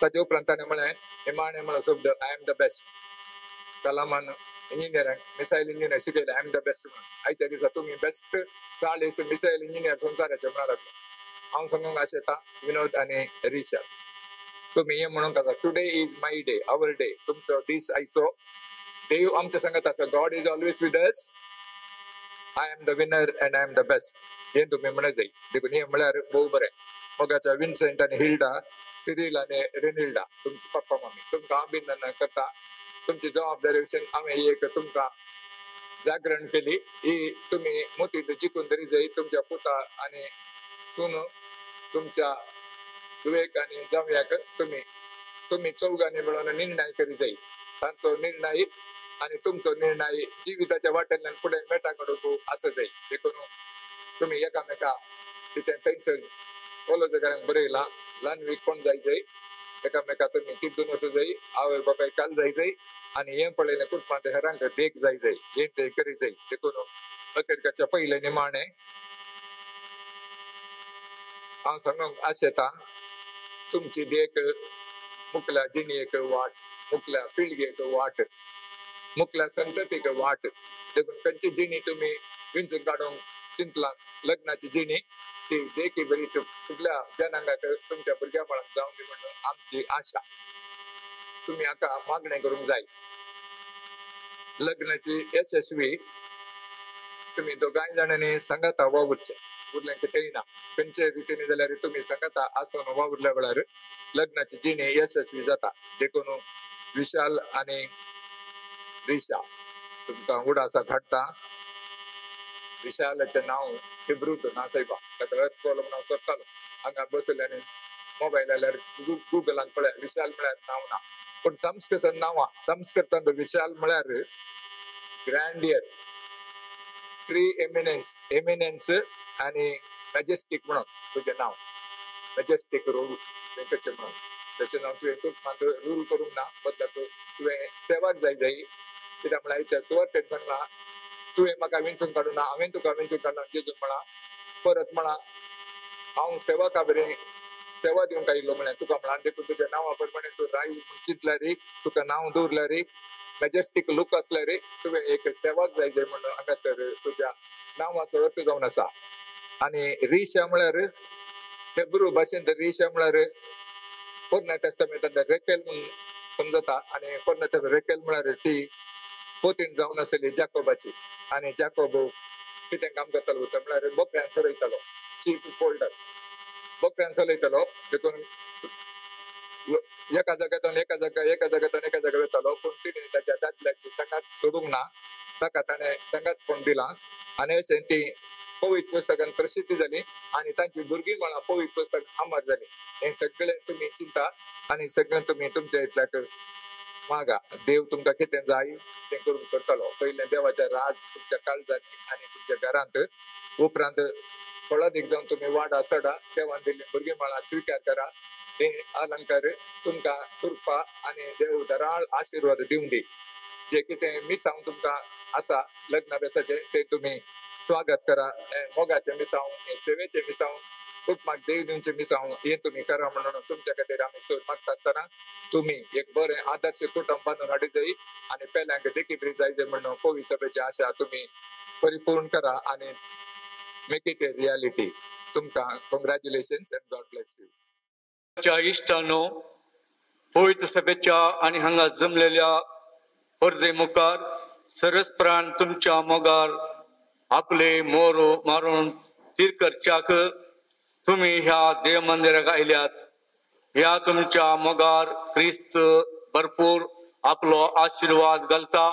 ताजे उपरांत ताणें म्हळें निमाणें म्हणून शब्द आय एम द बेस्ट. कलामान इंजिनियरांक मिसायल इंजिनियर शिकयलें आय एम द बेस्ट म्हणून. आयच्या दिसा तुमी बेस्ट 40 मिसायल इंजिनियर संवसाराचे म्हणा लागले. हांव सांगूंक आशेता विनोद आनी रिशा, तुमी हें म्हणूंक आसा today is my day, our day. तुमचो दीस आयचो. देव आमच्या सांगत आसा God is always with us. I am the winner and I am the best. हें तुमी म्हणत जाय. देखून हें म्हळ्यार भोव बरें. मोगाच्या विन्सेंट आनी हिल्डा, सिरील आनी रेनिल्डा तुमचे पप्पा मम्मी तुमकां अभिनंदन करता. तुमची जबाबदारी विशीं हांवें एक तुमकां जागरण केली ही तुम्ही मोठी जिंकून तरी जाई तुमच्या पुता आणि सुनो तुमच्या विवेक आणि जावयाक तुम्ही चौघांनी मिळून निर्णय करी जाई तांचो निर्णय आणि तुमचो निर्णय जिविताच्या वाटेल्यान पुढे मेटाकडू असं जाई देखून तुम्ही एकामेका तिथे थंयसर कॉलेजांक बरयला ल्हान वीक कोण जाय एकामेका तुम्ही तिथून असं जाई आवय बापाय काल जाय आणि हे पळयलें कुटुंबात हेरांक देख जाय हे ते करी जाय देखून अखेरच्या पहिले निमाणे हांव सांगूंक आशेता तुमची देख मुखल्या जिणयेक वाट मुखल्या पिळगेक वाट मुखल्या संततीक वाट देखून खंयची जिणी तुम्ही विंचून काडूंक चिंतला लग्नाची जिणी ती देखी बरी कुठल्या जनांगाक तुमच्या भुरग्या बाळांक जावं दी म्हणून आमची आशा तुम्ही हाका मागणें करूंक जाय लग्नाची यशस्वी तुम्ही दोगांय जाणांनी संगता वावुरचे उरलें कळना खंयचे रितीने जाल्यार तुम्ही संगता आसून वावुरल्या वेळार लग्नाची जिणी यशस्वी जाता देखून विशाल आणि रिशा तुमकां उडासा धाडटा विशालाचें नांव हिब्रूत नासयबा ताका अर्थ कॉलम नांव सोदतालो हांगा बसयल्यानी मोबायलार गुगलान पळय विशाल म्हळ्यार नांव ना पण संस्कृतांत विशाल म्हळ्यार ग्रँडियर प्री एमिनेन्स आणि मॅजेस्टीक म्हणून तुझें नांव मॅजेस्टीक रूल कशें म्हणून तशें नांव तुवें खूब रूल करूंक ना बदलाक तुवें सेवाक जाय कित्याक म्हळ्यार हेच्या सुवातेन सांगला तुवें म्हाका विंचून काडूं ना हांवें तुका विंचून काडना जेजून म्हणा परत म्हणा हांव सेवका बरें सेवा दिवंक आयिल्लो म्हळ्यार तुका म्हणा देखून तुज्या नांवा प्रमाणे तूं राय चिंतल्यार रे तुका नांव दवरल्यार रे मॅजेस्टीक लूक असल्यार रे तुवें एक सेवाक जाय म्हणून हांगासर तुज्या नांवाचो अर्थ जावन आसा आनी रिशा म्हळ्यार हेब्रू भाशेंत रिशा म्हळ्यार पोरण्या टेस्टामेंटांत रेकेल म्हणून समजता आनी पोरण्या रेकेल म्हळ्यार ती पोतीन जावन आसली जाकोबाची आनी जाकोब कितें काम करतालो म्हळ्यार बोकड्यान चलयतालो शीप फोल्डर बोकड्यान चलयतालो देखून एका जाग्यातून एका जागा वयतालो पूण तिणें ताच्या दादल्याची संगात सोडूंक ना ताका ताणें संगात कोण दिला आनी अशें ती पवित्र पुस्तकान प्रसिद्धी जाली आनी तांची भुरगीं म्हळ्यार पवित्र पुस्तक अमर जाली हें सगळें तुमी चिंता आनी सगळें तुमी तुमच्या इतल्याक मागा देव तुमकां कितें जाय तें करूंक सोदतालो पयलें देवाचें राज तुमच्या काळजांनी आनी तुमच्या घरांत उपरांत फळादीक जावन तुमी वाडा चडा देवान दिल्ली भुरगीं म्हळ्यार स्विकार करा हे अलंकार तुमकां कृपा आनी देव धराळ आशिर्वाद दिवं दी जे कितें मिसांव तुमकां आसा लग्न बेसाचें तें तुमी स्वागत करा मोगाचें मिसांव सेवेचें मिसांव कुटुंबाक देव दिवचें मिसांव हे तुमी करा म्हणून तुमच्या खातीर आमी सोद मागता आसतना तुमी एक बरें आदर्श कुटुंब बांदून हाडूं जाय आनी पेल्यांक देखी बरी जाय म्हणून पवित्र सभेची आशा तुमी परिपूर्ण करा आनी मेक इट ए रियालिटी तुमकां congratulations and God bless you इश्टानो पवित्र सभेच्या आनी हांगा जमलेल्या परजे मुखार सरस्प्राण तुमच्या मोगार आपले मोरो मारून तीर करच्याक तुम्ही ह्या देव मंदिराक आयल्यात ह्या तुमच्या मोगार क्रिस्त भरपूर आपलो आशीर्वाद घालता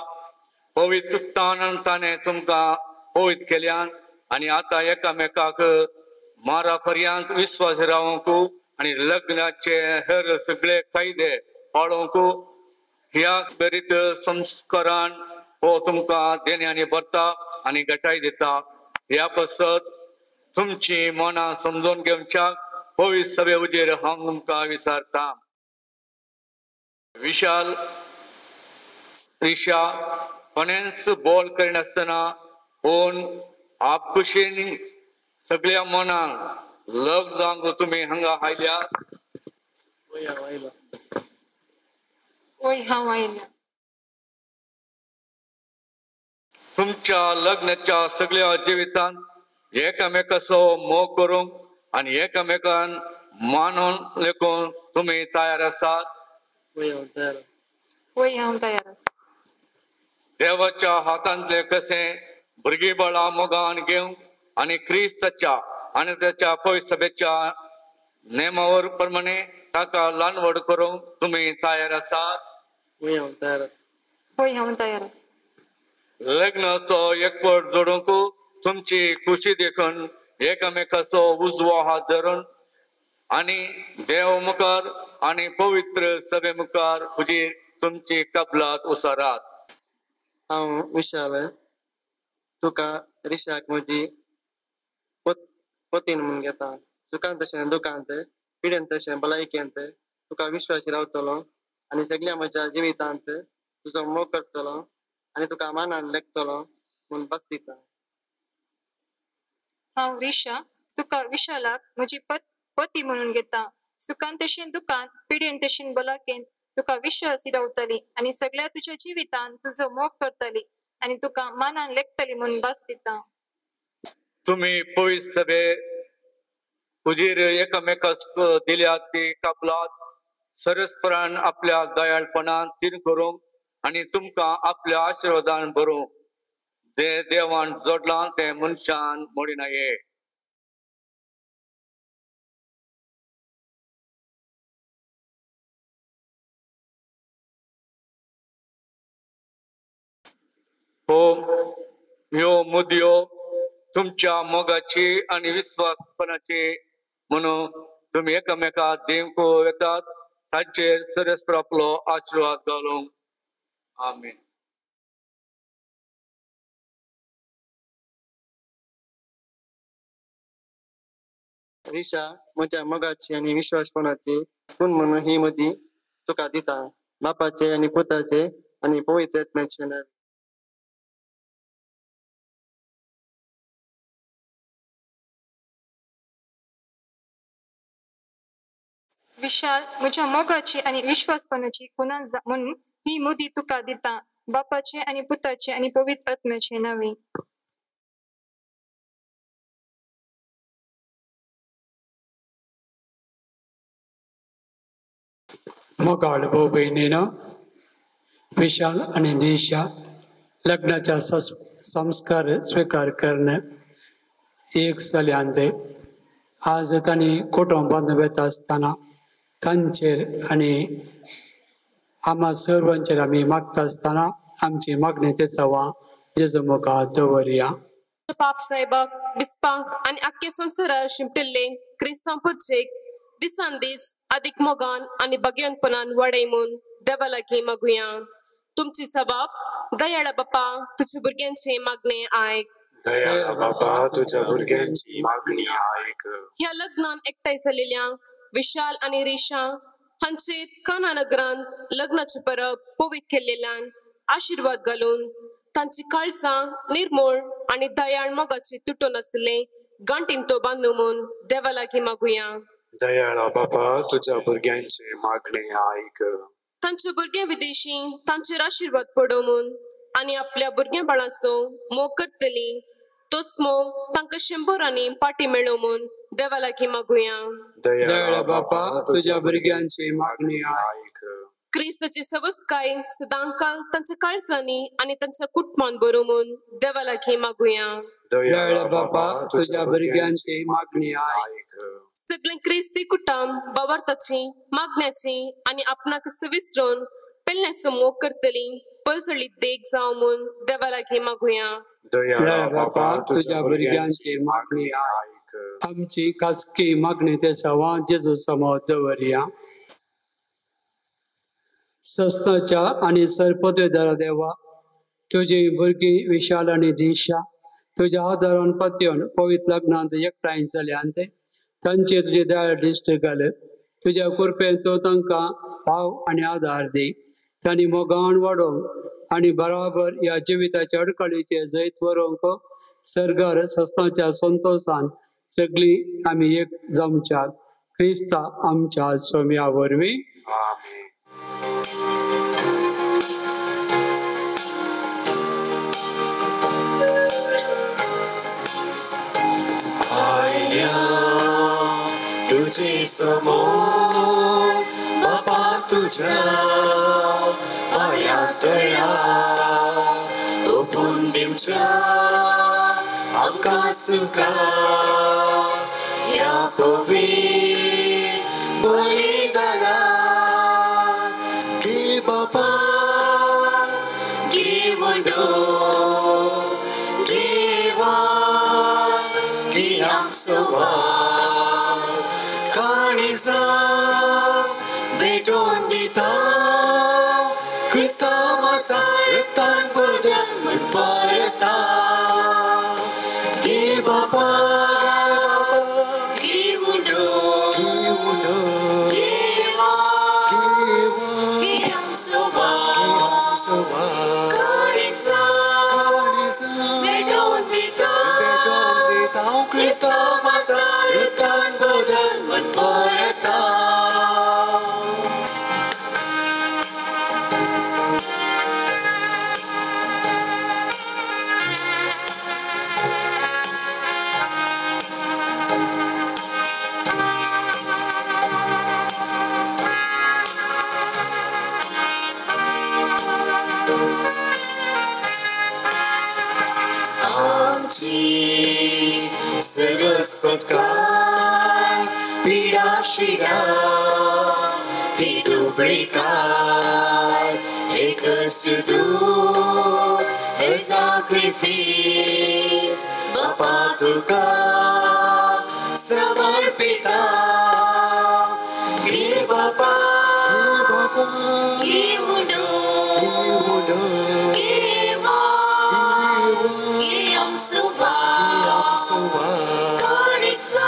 पवित्र स्थानान ताणें तुमकां पवित्र केल्यान आनी आतां एकामेकाक मारा पर्यंत विश्वास रावंक आनी लग्नाचे हेर सगळे कायदे पाळोवंक ह्या बरीत संस्कारान हो तुमकां देण्यानी भरता आनी घटाय दिता ह्या पसत तुमची मनां समजून घेवच्या पवित्र सभे उजेर हांव तुमकां विचारता विशाल रिशा कोणेंच बोल करिनासतना पूण आपकुशीन सगळ्या मनांक लव जावंक तुमी हांगा आयल्या तुमच्या लग्नाच्या सगळ्या जिवितांत एकामेकाचो मोग करूंक आनी एकामेकान मानून लेखून तुमी तयार आसात देवाच्या हातांतले कशें भुरगीं बाळां मोगान घेवंक आनी क्रिस्ताच्या आनी त्याच्या पवित्र सभेच्या नेमावर प्रमाणे ताका ल्हानवड करूंक तुमी तयार आसात लग्नाचो एकपट जोडूंक तुमची खुशी देखून एकामेकाचो उजवो हात धरून आणि देव मुखार आणि पवित्र सभे मुखार हुजीर तुमची कबलात उसारात. हांव विशाल तुका रिशाक म्हजी पतीन म्हणून घेता. सुखांत तशें दुखांत, पिडेंत तशें भलायकेंत तुका विश्वासी रावतलो आनी सगळ्या म्हज्या जिवितांत तुजो मोग करतलो आनी तुका मानान लेखतलो म्हूण बस दिता. हांव रिशा तुका विशालाक म्हजी पती म्हणून घेता. सुखांत तशें दुखांत, पिडेंत तशें भलायकेंत तुका विश्वासी रावतली आनी सगळ्या तुज्या जिवितांत तुजो मोग करतली आनी तुका मानान लेखतली म्हणून बस दिता. तुम्ही पवित्र सभे हुजीर एकामेकाक दिल्या ती कबलात सरस्परान आपल्या दयाळपणान तीन करूंक आनी तुमकां आपल्या आशिर्वादान भरूंक जे देवान जोडलां ते मनशान मोडी नये. हो ह्यो मुदयो तुमच्या मोगाची आणि विश्वासपणाची म्हणून तुम्ही एकामेकाक दिवंक येतात ताचेर सरस्पर आपलो आशीर्वाद घालूंक. आमीन. रिशा म्हज्या मोगाची आनी विश्वासपणाची खूण म्हणून ही मदी तुका दिता. बापाचे आनी पुताचे आनी पवित्र आत्म्याचे नांव. विशाल म्हज्या मोगाची आनी विश्वासपणाची खुणान म्हणून ही मुदी तुका दिता. बापाचे आनी पुताचे आनी पवित्र आत्म्याचे नांवे. मोगाळ भाऊ बहिणीनं विशाल आणि निशा लग्नाचा संस्कार स्वीकार करणं एक जाल्यांत आज तांणी कुटुंब बांदून येता आसतना तांचेर आनी आम्हा सर्वांचेर आमी मागता आसतना आमची मागणी ते सवा जेजू मुखार दवरया. पाप साहेबाक बिस्पाक आनी आख्खे संवसारार शिंपटिल्ले क्रिस्तांव परचेक दिसान दीस अधिक मोगान आनी भगियनपणान वाडय म्हूण देवा लागीं मागुया. तुमची सबाब दयाळा बापा तुझ्या भुरग्यांची मागणी आयक. दयाळा बापा तुझ्या भुरग्यांची मागणी आयक. ह्या लग्नान एकठांय जाल्लेल्या विशाल आनी रिशा हांचे काना नगरांत लग्नाची परब पवित्र केल्लेल्यान आशीर्वाद घालून तांची काळजां निर्मळ आनी दयाळ मोगाची तुटून आसले गांठीन तो बांदू म्हूण देवा लागीं मागुया. दयाळा बापा तुझ्या भुरग्यांची मागणी आयक. तांच्या भुरग्यां विदेशी तांचेर आशीर्वाद पडो म्हूण आनी आपल्या भुरग्या बाळाचो मोग करतली तोच मोग तांकां 100 पाटी मेळो म्हूण देवा लागीं मागुया. दयाळा बापा तुझ्या भुरग्यांची मागणी आयक. क्रिस्ताची सवस्काय सदांकाल तांच्या काळजांनी आनी तांच्या कुटुंबान बरो म्हूण देवा लागीं मागुया. दयाळा बापा तुझ्या भुरग्यांची मागणी आयक. सगळे क्रिस्ती कुटुंब बाबार्थाची मागण्याची आनी आपणाक सविस्रोन पेलण्याचो मोग करतली पळसळीत देख जावं म्हूण देवा लागीं मागुया. दयाळा बापा तुझ्या भुरग्यांची मागणी आयक. आमची खासगी मागणी ते सवा जेजू समोर दवरया. सस्ताच्या आनी सरपदवेदार देवा तुझी भुरगीं विशाल आनी दिशा तुझ्या आदारान पत्योन पवित्र लग्नांत एकठांय जाल्यांत तांचे तुझे दयाळ दिश्ट घाल. तुझ्या कृपेन तो तांकां भाव आनी आदार दी. तांणी मोगान वाडोवंक आनी बराबर ह्या जिविताच्या अडकळीचे जैत व्हरूंक सरकार सस्ताच्या संतोषान सगळीं आमी एक जमच्यात क्रिस्ता आमच्या सोम्या वरवीं. आमीन. तुझे समोर बापा तुझ्या पायातळा ओपून दिवच्या आमकां तुका या पवित्र बलिदाना घे बापा घे वडो Krista masa ruktan bodan menparta Ki Bapa Ki Bunda Ki Wan Ki Yang Subhan Kariksa Bedon ditau Krista masa ruktan bodan menparta Serespatkan pida shida Tidu berikan Ekas tutu Sacrifice Bapa tukar Samarpita Ki Bapa Ki Bunda Ki Wan Ki Yang Subhan Kariksa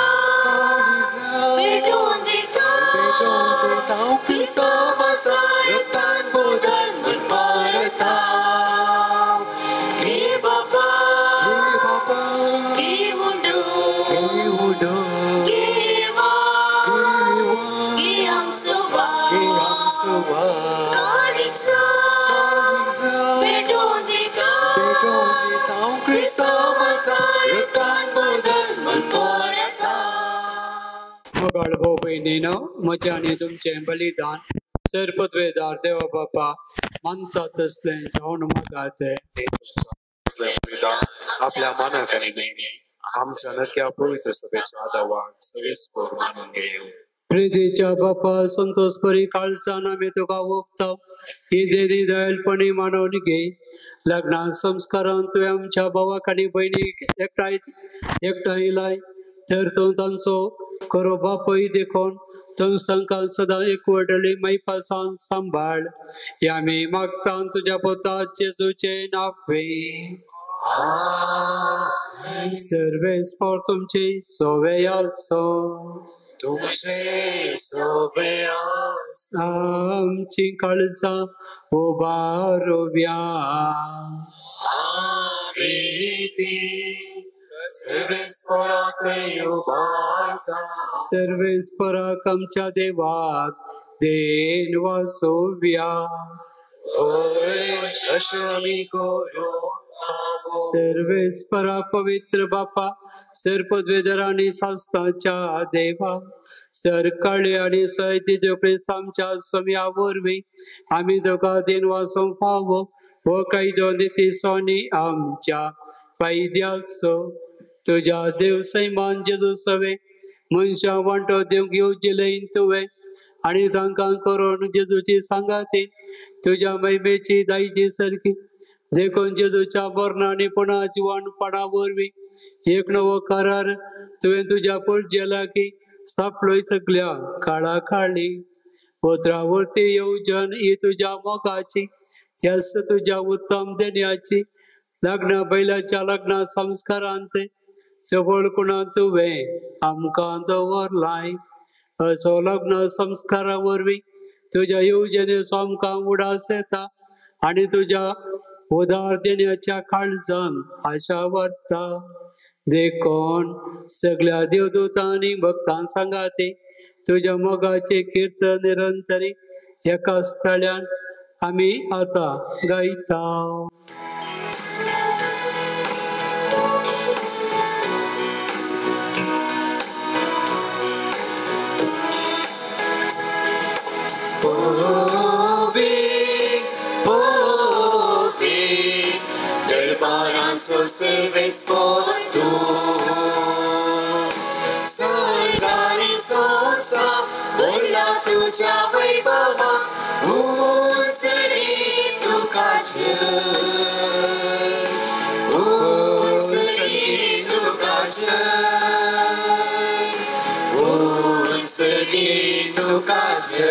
Bedon ditau Krista masa ruktan bodan menparta Ki Bapa Ki Bunda Ki Wan Ki Yang Subhan Kariksa Bedon ditau Krista masa ruktan bodan menparta मगाळ भाऊ बहिणीनं म्हजे आणि तुमचे बलिदान सरपदवेदार देवा बापा मानतात असले जाऊन मागाते बलिदान आपल्या मनाकडे देणे आमच्या नक्या पवित्र सभेचा आधार सविस्तर मानून घेऊ प्रीतीच्या बापा संतोष परी काळसान आम्ही तुका वक्ता ही देणी दयाळपणी मानवून घे लग्ना संस्कारांत तुवें आमच्या भावाक आनी बहिणीक एकठांय लाय तर तो तांचो खरो बापय देखून तांकां सदां एकवटली मैपासान सांबाळ हे आमी मागता तुज्या पुता जेजूचे नावे सर्वेस्पर तुमची सोवेयाचो आमची काळजां उबारोव्या सर्वेस्पराक आमच्या देवाक देन वासोव्या सर्वेस्परा पवित्र बापा सरपदवेदर आणि संस्थांच्या देवा सरकाळी आणि सैतीच्यो क्रिस्त आमच्या सोम्या वरवीं आमी तुका देन वासोवंक फावो हो कायदो निती सोनी आमच्या पायद्यासो तुझ्या देव सैमान जेजू सवे मनशां वांटो देव घेवजिलें तुवें आणि तांकां करून जेजूची सांगाती तुझ्या महिमेची दायची सारकी देखून जेजूच्या मरणा आनी पुन्हा जिवाणपणा वरवीं एक नवो करार तुवें तुज्या पुरजेला की सापलोय सगल्या काळा काळी उतरावरती येवजन ही तुझ्या मोगाची त्यास तुझ्या उत्तम देण्याची लग्न बैलाच्या लग्न संस्कारांत सबळ कुणा तुवें आमकां दवरलाय असो लग्न संस्कारा वरवीं तुझ्या येवजणेचो आमकां उडास येता आनी तुझ्या उदार देण्याच्या काळजान आशा वाडटा देखून सगळ्या देवदूतां आनी भक्तां सांगाती तुझ्या मोगाचे कीर्तन निरंतरी एका स्थळ्यान आमी आतां गायता So service for tu Sargani somsa Bola tuja vaibhava Unsari tu kajal Unsari tu kajal Unsari tu kajal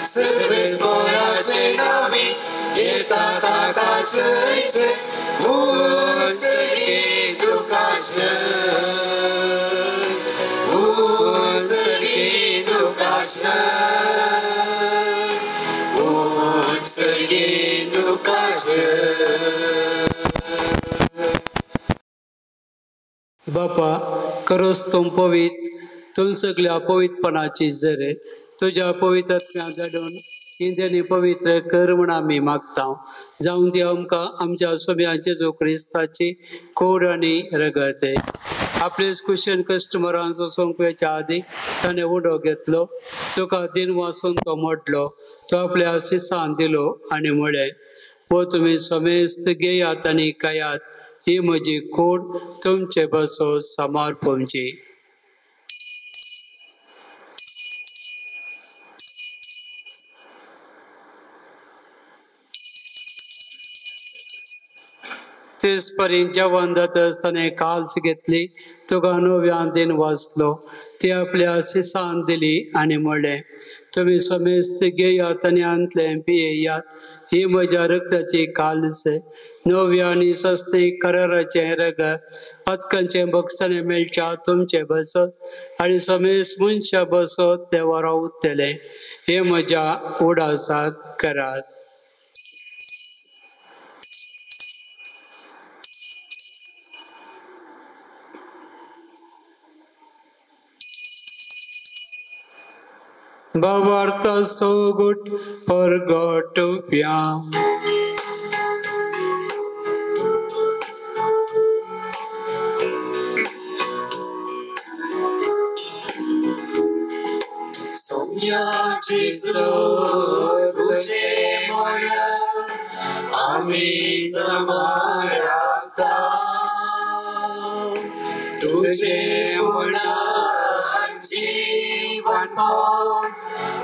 Service for येता ताकाचे मुसळी दुखाचे मुसळी दुखाचे मुसळी दुखाचे बापा करोस तुम पवित तुम सगळ्या पवित्रपणाची जरे तुझ्या पवित्रत्म्या घडून इंद्याने पवित्र कर म्हण आम्ही मागता जाऊन ती आमकां आमच्या सोब्यांचे जो क्रिस्ताची कोड आणि रगत आहे आपले कुशन कस्टमरांचो सोंकवेच्या आधी ताणें उडो घेतलो तुका दिन वाचून तो मोडलो तो आपल्या सिसान दिलो आणि म्हळें हो तुम्ही समेस्त घेयात आणि कायात ही म्हजी कोड तुमचे बसो समर्पणची तेच पर्यंत जेवण जात असताना काल्स घेतली तुका नव्यान दिन वाचलो ती आपल्या सिसान दिली आणि म्हणलें तुम्ही समेस्त घेयात आणि अंतले पियेयात ही म्हज्या रक्ताची काल्स नव्या आणि सस्ते कराराचे रग पथकांचे बक्षणे मेळच्या तुमचे बसत आणि समेस्त मनशा बसत ते वरां उत्तले हे म्हज्या उडासाक करात Bavarta so good for God to be. Sonia Jesus, तुझे मोया आम्ही समारता तुझे मोना जीवन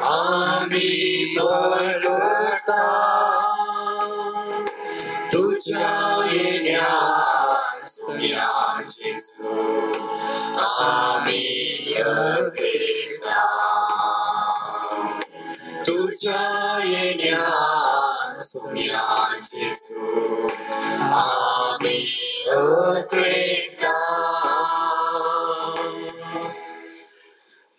आम्ही बळता तुझ्या येण्यास सोनिया जेसू आम्ही येता तुझ्या येण्यास सोनिया जेसू आम्ही येता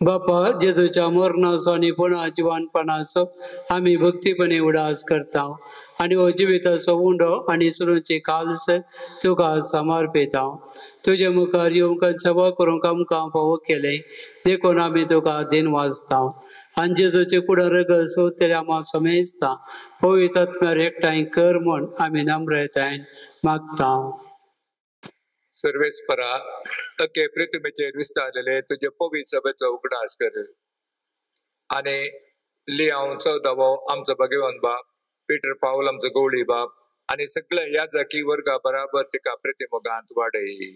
बापा जेजूच्या मरणाचो आणि पुन्हा जिवानपणाचो आम्ही भक्तीपणे उडास करता आणि हो जिविताचो उंडो आणि सुरूची काल्स तुका समर्पिता तुझे मुखार येवंक सेवा करूंक आमकां फावो केले देखून आमी तुका दिन वाजता आणि जेजूचे कुडा रगत सौतरी आम्हा समेजता पवित्र आत्म्यार एकठांय कर म्हण आमी नम्रतायेन मागता सर्वेस्परा अके पृथ्वीचेर विस्तारलेले तुझे पवित्र सभेचो उगडास कर आणि लियाव चौदावो आमचो भगवान बाप पीटर पाऊल आमचो गवळी बाप आणि सगळ्या या जाकी वर्गा बराबर तिका प्रतिमोगांत वाडय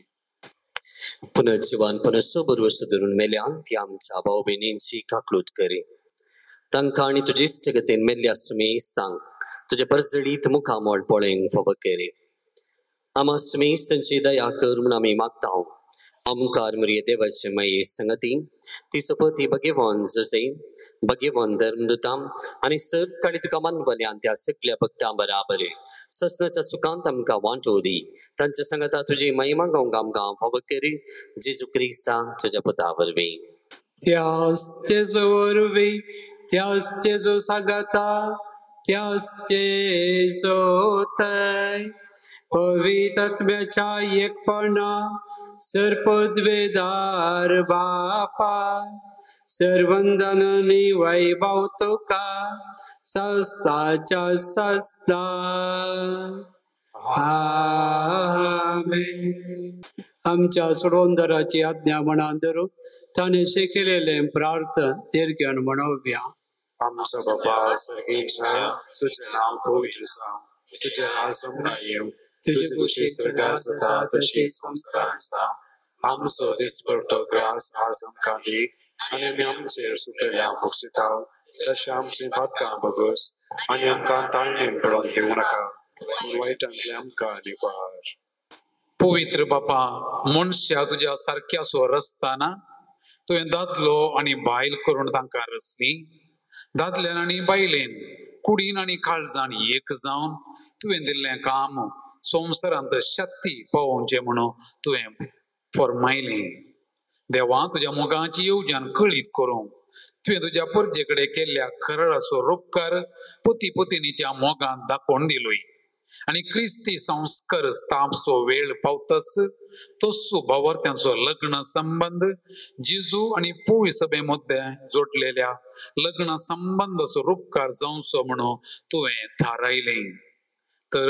पुनर्जीवन पुनर्सोबर धरून मेल्यान ती आमच्या भाऊ बहिणींची काकलूत करी तांकां आनी तुजे इश्टगतीन मेल्ल्या सुमेस्तांक तुजे परजडीत मुखामोड पळोवंक फावो करी आम्हा सुमेस्तांची दया कर म्हूण आमी मागता आमकार मरिये देवाचे माये संगती ती सपती भगवान जोसे भगवान धर्मदूतां आनी सकाळी तुका मानवल्यान त्या सगळ्या भक्तां बराबर ससनाच्या सुखांत आमकां वांटो दी तांच्या संगता तुजी महिमा गावंक आमकां फावो करी जेजू क्रिस्ता तुज्या पुता वरवीं त्यास जेजू वरवीं त्यास जेजू सांगता त्यास जेजू थंय पवित्र आत्म्याच्या एकपणा सर्पद्वेदार बापा सर्वंदन आणि वैभव तुका सस्ताच्या सस्ता आमेन आमच्या सोडवंदराची आज्ञा म्हणा धरू ताने शिकलेले प्रार्थन दीर्घन म्हणोव्या आमचा बाबा सर्गीच्या तुझे नाव पवित्र सा तुझे नाव येऊ तुझे कुशी स्वर्गात सदा तशीच संस्कारांचा आमचो दिसभरतो ग्रास आज आमकां दी आनी आमी आमचेर सुटलेल्या मुक्षिताव तशें आमची भातकां बगोस आनी आमकां ताळणेन पडोवन दिवं नाका पूण वायटांतले आमकां निवार पवित्र बापा मनशा तुज्या सारक्या स्वर आसतना तुवें दादलो आनी बायल करून तांकां रचली दादल्यान आनी बायलेन कुडीन आनी काळजान एक जावन तुवें दिल्लें काम संवसारांत शक्ती पावोवचें म्हणून तुवें फरमायलें. देवा तुज्या मोगाची येवजण कळीत करूंक तुवें तुज्या परजे कडेन केल्ल्या कराराचो उपकार पती पत्नीच्या मोगान दाखोवन दिलोय. आनी क्रिस्ती संस्कार स्थापचो वेळ पावतच तस्सो भावार्थ्यांचो लग्न संबंध जेजू आनी पोय सभे मध्ये जोडलेल्या लग्न संबंधाचो उपकार जावचो म्हणून तुवें थारायलें. तर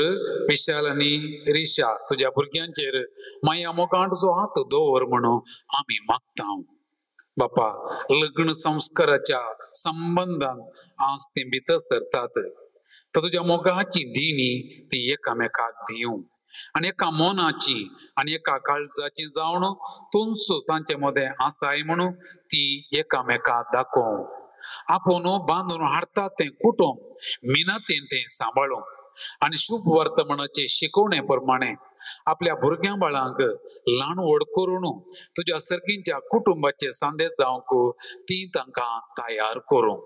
विशाल आनी रिशा तुज्या भुरग्यांचेर माया मोगांचो हात दवर म्हणून आमी मागता. बापा, लग्न संस्काराच्या संबंधान आज ती भितर सरतात. तर तुज्या मोगाची दिनी ती एकामेकाक दिवं आनी एका मोनाची आनी एका काळजाची जावन तुमचो तांचे मदें आसाय म्हणून ती एकामेकाक दाखोव. आपूण बांदून हाडटा तें कुटुंब मिनतीन तें सांबाळूं आनी शुभ वर्तमानाचे शिकवणे प्रमाणे आपल्या भुरग्यां बाळांक ल्हान व्हड करून तुज्या सर्गींच्या कुटुंबाचे सांदे जावंक ती तांकां तयार करूं.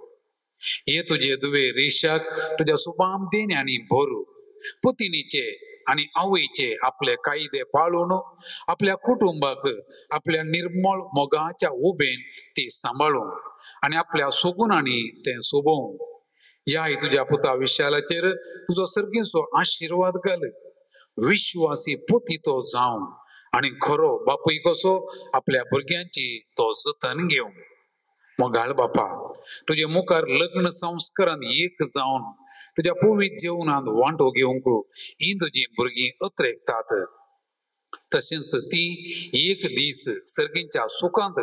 हे तुझे दुवे रेशाक तुझ्या सुबाम देण्यानी भरू पुतिनीचे आणि आवयचे आपले कायदे पाळून आपल्या कुटुंबाक आपल्या निर्मळ मोगाच्या उबेन ती सांभाळून आणि आपल्या सोगुणांनी ते सोबोवं. ह्या तुझ्या पुता विशालाचेर तुजो सर्गीचो आशीर्वाद घाल. विश्वासी पुती तो जावं आणि खरो बापूय कसो आपल्या भुरग्यांची तो जतन घेवं. मोगाळ बापा, तुझे मुखार लग्न संस्कारान एक जावन तुझ्या पवित्र जीवनांत वांटो घेवंक ही तुझी भुरगीं अत्रेकतात. तशेंच ती एक दीस सर्गींच्या सुखांत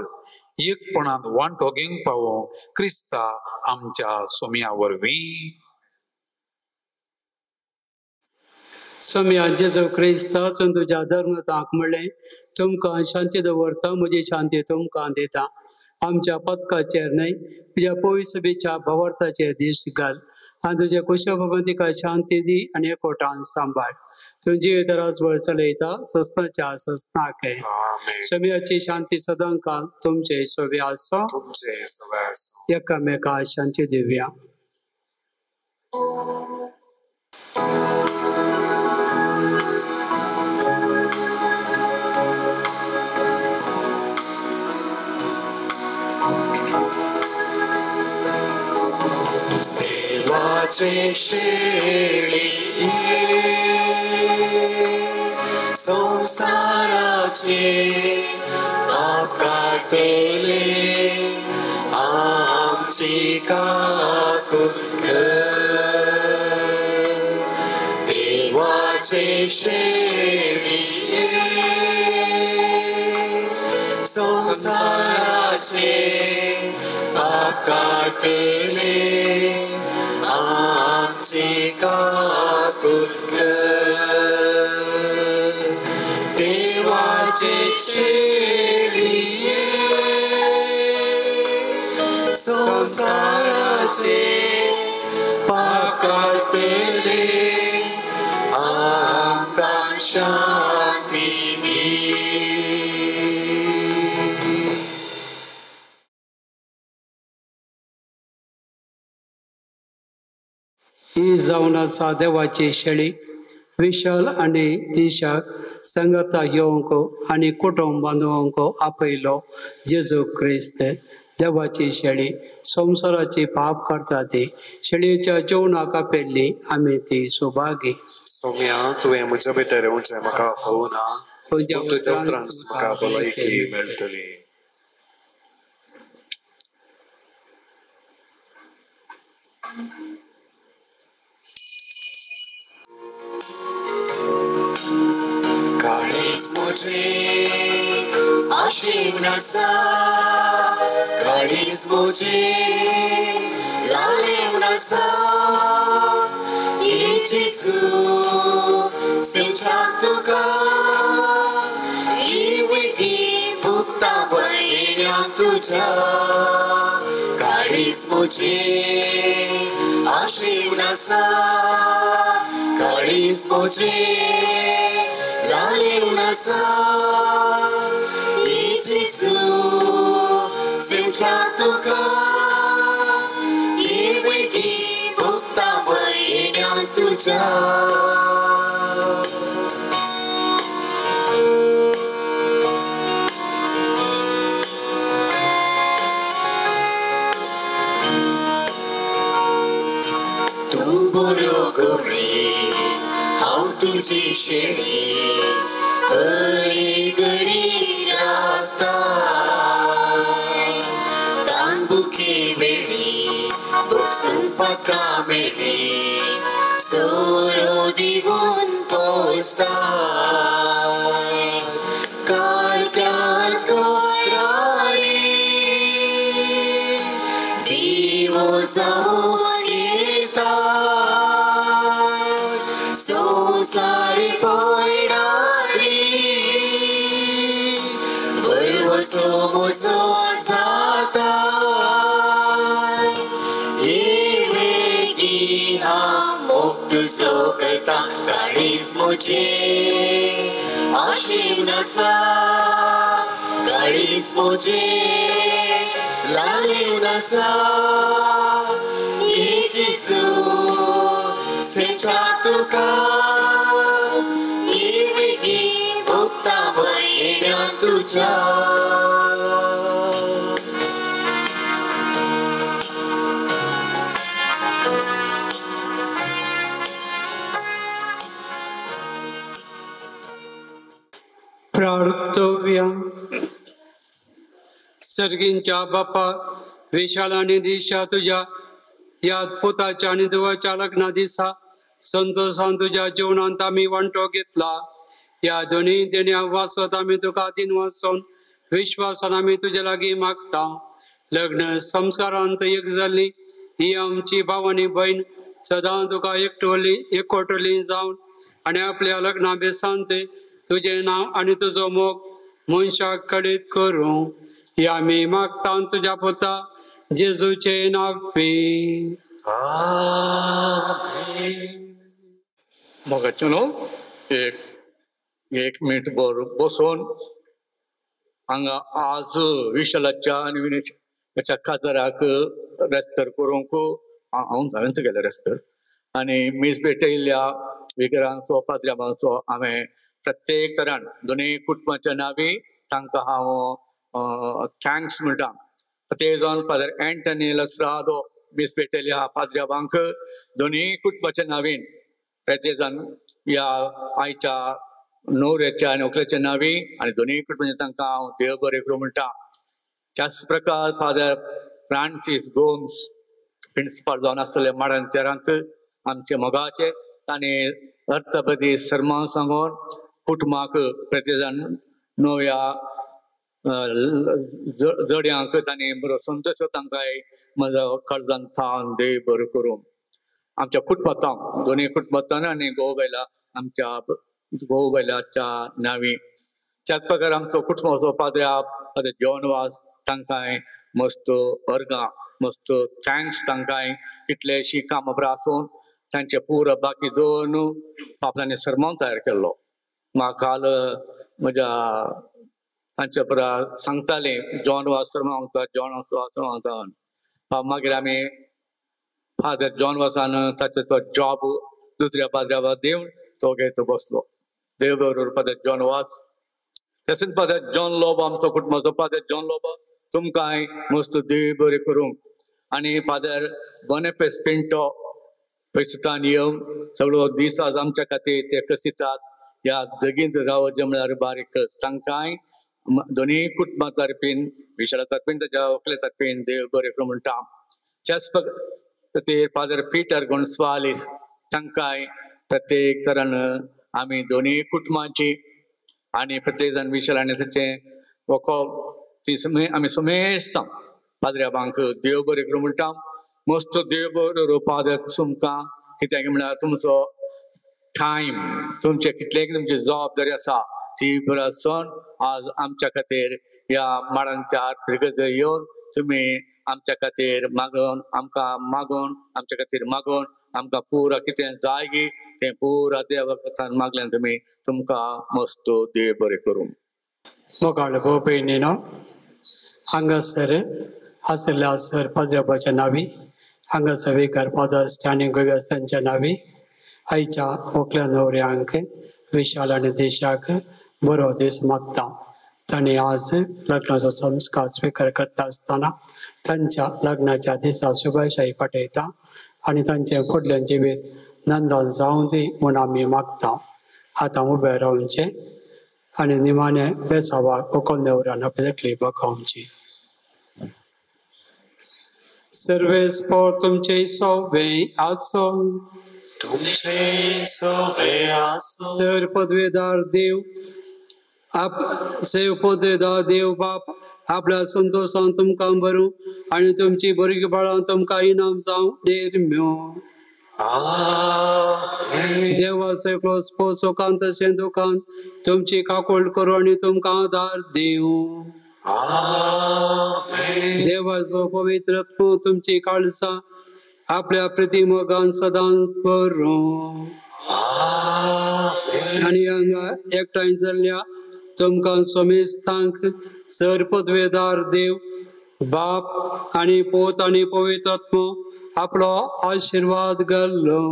एकपणांत वांटो घेवंक पावो क्रिस्ता आमच्या सोम्या वरवीं. सोम्या जेजू क्रिस्ता तुझ्या धर्मताक म्हणलें तुमकां शांती दवरता, म्हजी शांती तुमकां दिता. आमच्या पथकाचेर न्हय तुज्या पवित्र सभेच्या भावार्थाचेर दिश्ट घाल आनी तुजे कुशलभगवंतीका शांती दी आनी एकवटान सांबाळ. तुजी राजवळ चलयता सस्ताच्या सस्ताके. सोम्याची शांती सदांकाल तुमचे सोबे आसो. एकामेका शांती दिवया. देवाचे शेळी संसाराचे पाप काढले आमची काकूत देवाचे शेळी संसाराचे पाप काढले आमची काकूत देवाचे शेळी संसाराचे पाप काढले आमकां शांती दी. ही जावन आसा देवाची शेळी विशाल आनी दिशाक संगता येवंक आनी कुटुंब बांदूंक आपयलो जेजू क्रिस्त. देवाची शेळी संसाराची पाप करता ती शेळयेच्या जेवणाक आपयल्ली आमी ती सुभागी. सोम्या तुवें म्हज्या भितर येवचें म्हाका फावना, तुज्या उतरांत म्हाका भलायकी मेळटली. काळीज मुझे आशीन आसा, काळीज मुझे लालेवन आसा. येजू सेवचाक तुका इवेगी भुक्ता भयण्याक तुज्या. काळीज मुझे आशीन आसा, काळीज मुझे लालेवन आसा. येजू सेवचाक तुका इवेगी भुक्ता तुझ्या तू बरोगरी हांव तुझी शेणी हरी घडी रावता तांबुके मेळी बसून पाका मेळी सोरो दिवून पोसता काळत्यान कोरारी दिवो जाऊन येता संसार पळणारी वरवसो मोसो जाता ये वेगी हांव मोग तुजो करता काळीज म्हजे आशीव नासा काळीज म्हजे लालीव नासा ये जेसू सेचा तुका ये वेगी भोगता भयण्या तुझ्या प्रार्थव्या सर्गींच्या बापा विशाल आणि दिशा तुझ्या या पुताच्या आणि देवाच्या लग्ना दिसा संतोषान तुझ्या जीवनांत आम्ही वांटो घेतला या दोन्ही देण्या वाचत आम्ही तुका दिन वाचून विश्वासान आम्ही तुझ्या लागी मागता लग्न संस्कारांत एक जाल्ली ही आमची भावानी बहीण सदां तुका एकवटली जावन आणि आपल्या लग्ना बेसांत तुझे नाव आणि तुझो मोग मनशाक कळीत करूं हे आम्ही मागता तुझ्या पुता जेजूचे नावे मोगाचे न्हू एक मिनट बसून हांगा आज विशालाच्या आनी विनेशाच्या काजाराक रेस्तर करूंक हांव धांवेंत गेले रेस्तर आनी मीस भेटयल्ल्या विकरांचो पाद्र्याबांचो हांवें प्रत्येक तरान दोनी कुटुंबाच्या नावी तांकां हांव थँक्स म्हणटा ते जावन फादर एंटनी लसरादो मीस भेटयल्या पाद्र्याबांक दोनी कुटुंबाच्या नावीन तेचे जावन या आयच्या न्हवऱ्याच्या आनी व्हंकलेच्या नावी आनी दोनी कुटुंबाच्या तांकां हांव देव बरें करूं म्हणटा त्याच प्रकार फादर फ्रांसीस गोम्स प्रिन्सिपाल जावन आसतले माडान तेरांत आमचे मोगाचे तांणी अर्थबदी सर्मा सांगून कुटुंबाक प्रत्येक जाण नव्या जड्यांक तांणी बरो संतोश तांकां म्हजो कर्जान थावन देव बरें करूं आमच्या कुटुंबांत दोनी कुटुंबांत आनी घोव बायला आमच्या घोव बायलाच्या नावी त्याच प्रकार आमचो कुटुंबाचो फादर जॉनवास तांकां मस्त अर्गां मस्त थँक्स तांकां कितलेशी कामां बरें आसून तांचे पुरो बाकी दोन आपल्यानी सरमन तयार केल्लो म्हाका काल म्हज्या तांचे बरा सांगताले जॉनवास सरमन सांगता मागीर आमी फादर जॉनवासान ताचे तो जॉब दुसऱ्या पाद्र्याक दिवन तो घेत बसलो देव बरोबर फादर जॉनवास तशेंच फादर जॉन लोबो आमचो कुटुंबाचो फादर जॉन लोबो तुमकां मस्त देव बरें करूंक आनी फादर बोनेफेस पिंटो फेस्तान येवन सगळो दीस आज आमच्या खातीर ते कसितात ह्या जगींत रावचे म्हळ्यार बारीक तांकांय दोनी कुटुंबा तर्फेन विशाला तर्फेन ताच्या व्हंकले तर्फेन देव बरें करूं म्हणटा त्याच खातीर फादर पिटर गोन्साल्वीस तांकांय प्रत्येक तरान आमी दोनी कुटुंबाची आनी प्रत्येक जाण विशाल आनी ताचे आमी समेस्त पाद्र्याबांक देव बरें करूं म्हणटा मस्त देव बरो फादर तुमकां कित्याक म्हळ्यार तुमचो टायम तुमचे कितलेक तुमची जबाबदारी आसा ती बरो आसून आज आमच्या खातीर ह्या माडांच्या आर्थिक येवन तुमी आमच्या खातीर मागून आमच्या खातीर मागून आमकां पुरो कितें जाय गी तें पुरो देवा कथान मागलें तुमी तुमकां मस्त देव बरें करूं मोगाळ भोव भयणीनो हांगासर आसल्या सर पाद्र्याबाच्या नावी हांगासर विकार फादर स्टॅनिंग गोव्यास तांच्या नावी आईच्या व्हंकल्या न्हवऱ्यांक विशाल आनी देशाक बरो दीस मागता. तांणी आज लग्नाचो संस्कार स्वीकार करता आसतना तांच्या लग्नाच्या दिसा शुभेच्छाय पाठयता आनी तांचे फुडलें जिवीत नंदन जावं दी म्हूण आमी मागता. आतां उबें रावचे आनी निमाणे बेसावाक व्हंकल न्हवऱ्यान आपल्यातली बगावची. सर्वेस्पर तुमचे सवे आसो. तुमचे सवे आसो. सर पदवेदार देव पदवेदार देव बाप आपल्या संतोषान तुमकां भरूं आनी तुमची बरी बाळां तुमकां इनाम जावं निर्म्यो. देवा सगळो सुखांत तशें दुखांत तुमची काकूळ करूं आनी तुमकां आदार दिवं. देवाचो पवित्र आत्मो तुमची काळजा आपल्या प्रतिमोगान सदांच भरूं आनी हांगा एकठांय जाल्ल्या तुमकां समेस्तांक सर पदवेदार देव बाप आनी पोत आनी पवित्र आत्मो आपलो आशीर्वाद घालो.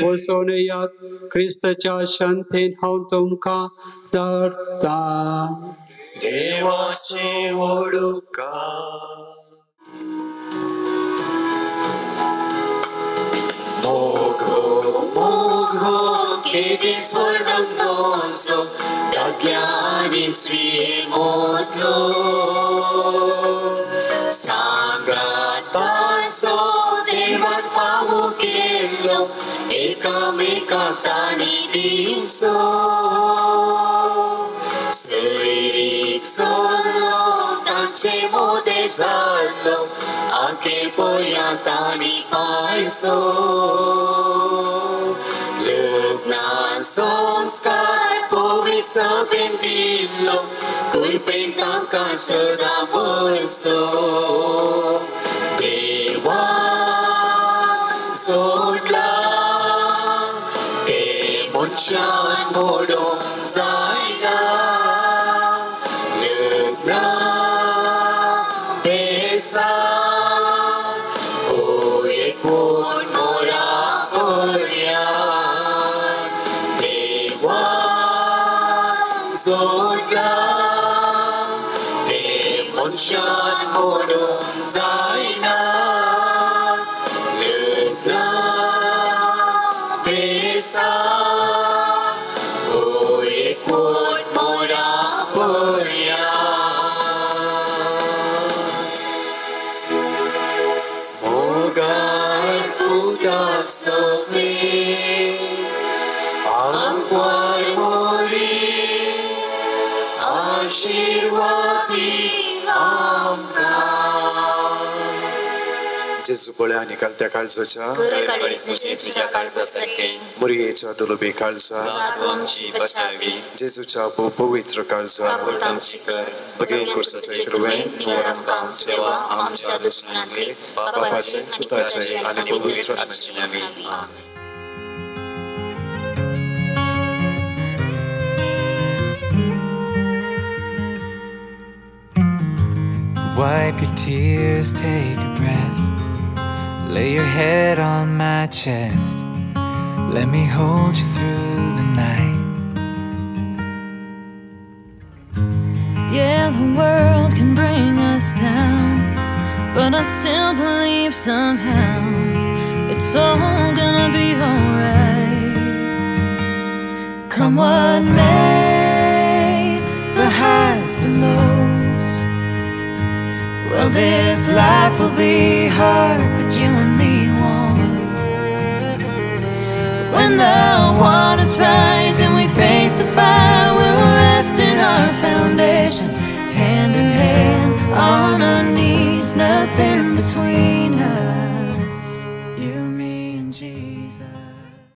वचून यात क्रिस्ताच्या शांतीन हांव तुमकां धाडटा. देवाचे Vaduka. Kedis vordomnoso, dagliani svimotlo. Sangrataso devan famukello, ekamekatani dimso. Stăiric solo, tance modezallo, anche poi antani palso. Lăgnan somskar povisa pendillo, culpentan canță da bolso. Devan sodla, te monchan modom zaida. Lăgnan besa, oie cun mora poria. Zodla, te monchan modum zaina. Lăgna besa, oie cun mora poria. Mogar putat sofri, amquar mori. आशीर्वादी आमकां. जेजू बळ्या आनी कालत्या काळजाच्या तुझ्या काळजासारखे मुरयेच्या दुलबी काळजा आमची बचावी. जेजूच्या पवित्र काळजा आमची कर बगेन कुर्साच्या कृपे निवार आमकां सेवा आमच्या दुश्मनांतले बापाचे आनी पुताचे आनी पवित्र आत्म्याचे नावे. Wipe your tears, take a breath. Lay your head on my chest. Let me hold you through the night. Yeah, the world can bring us down, but I still believe somehow it's all gonna be alright. Come what may, the highs, the lows. Well, this life will be hard, but you and me won't. When the waters rise and we face the fire,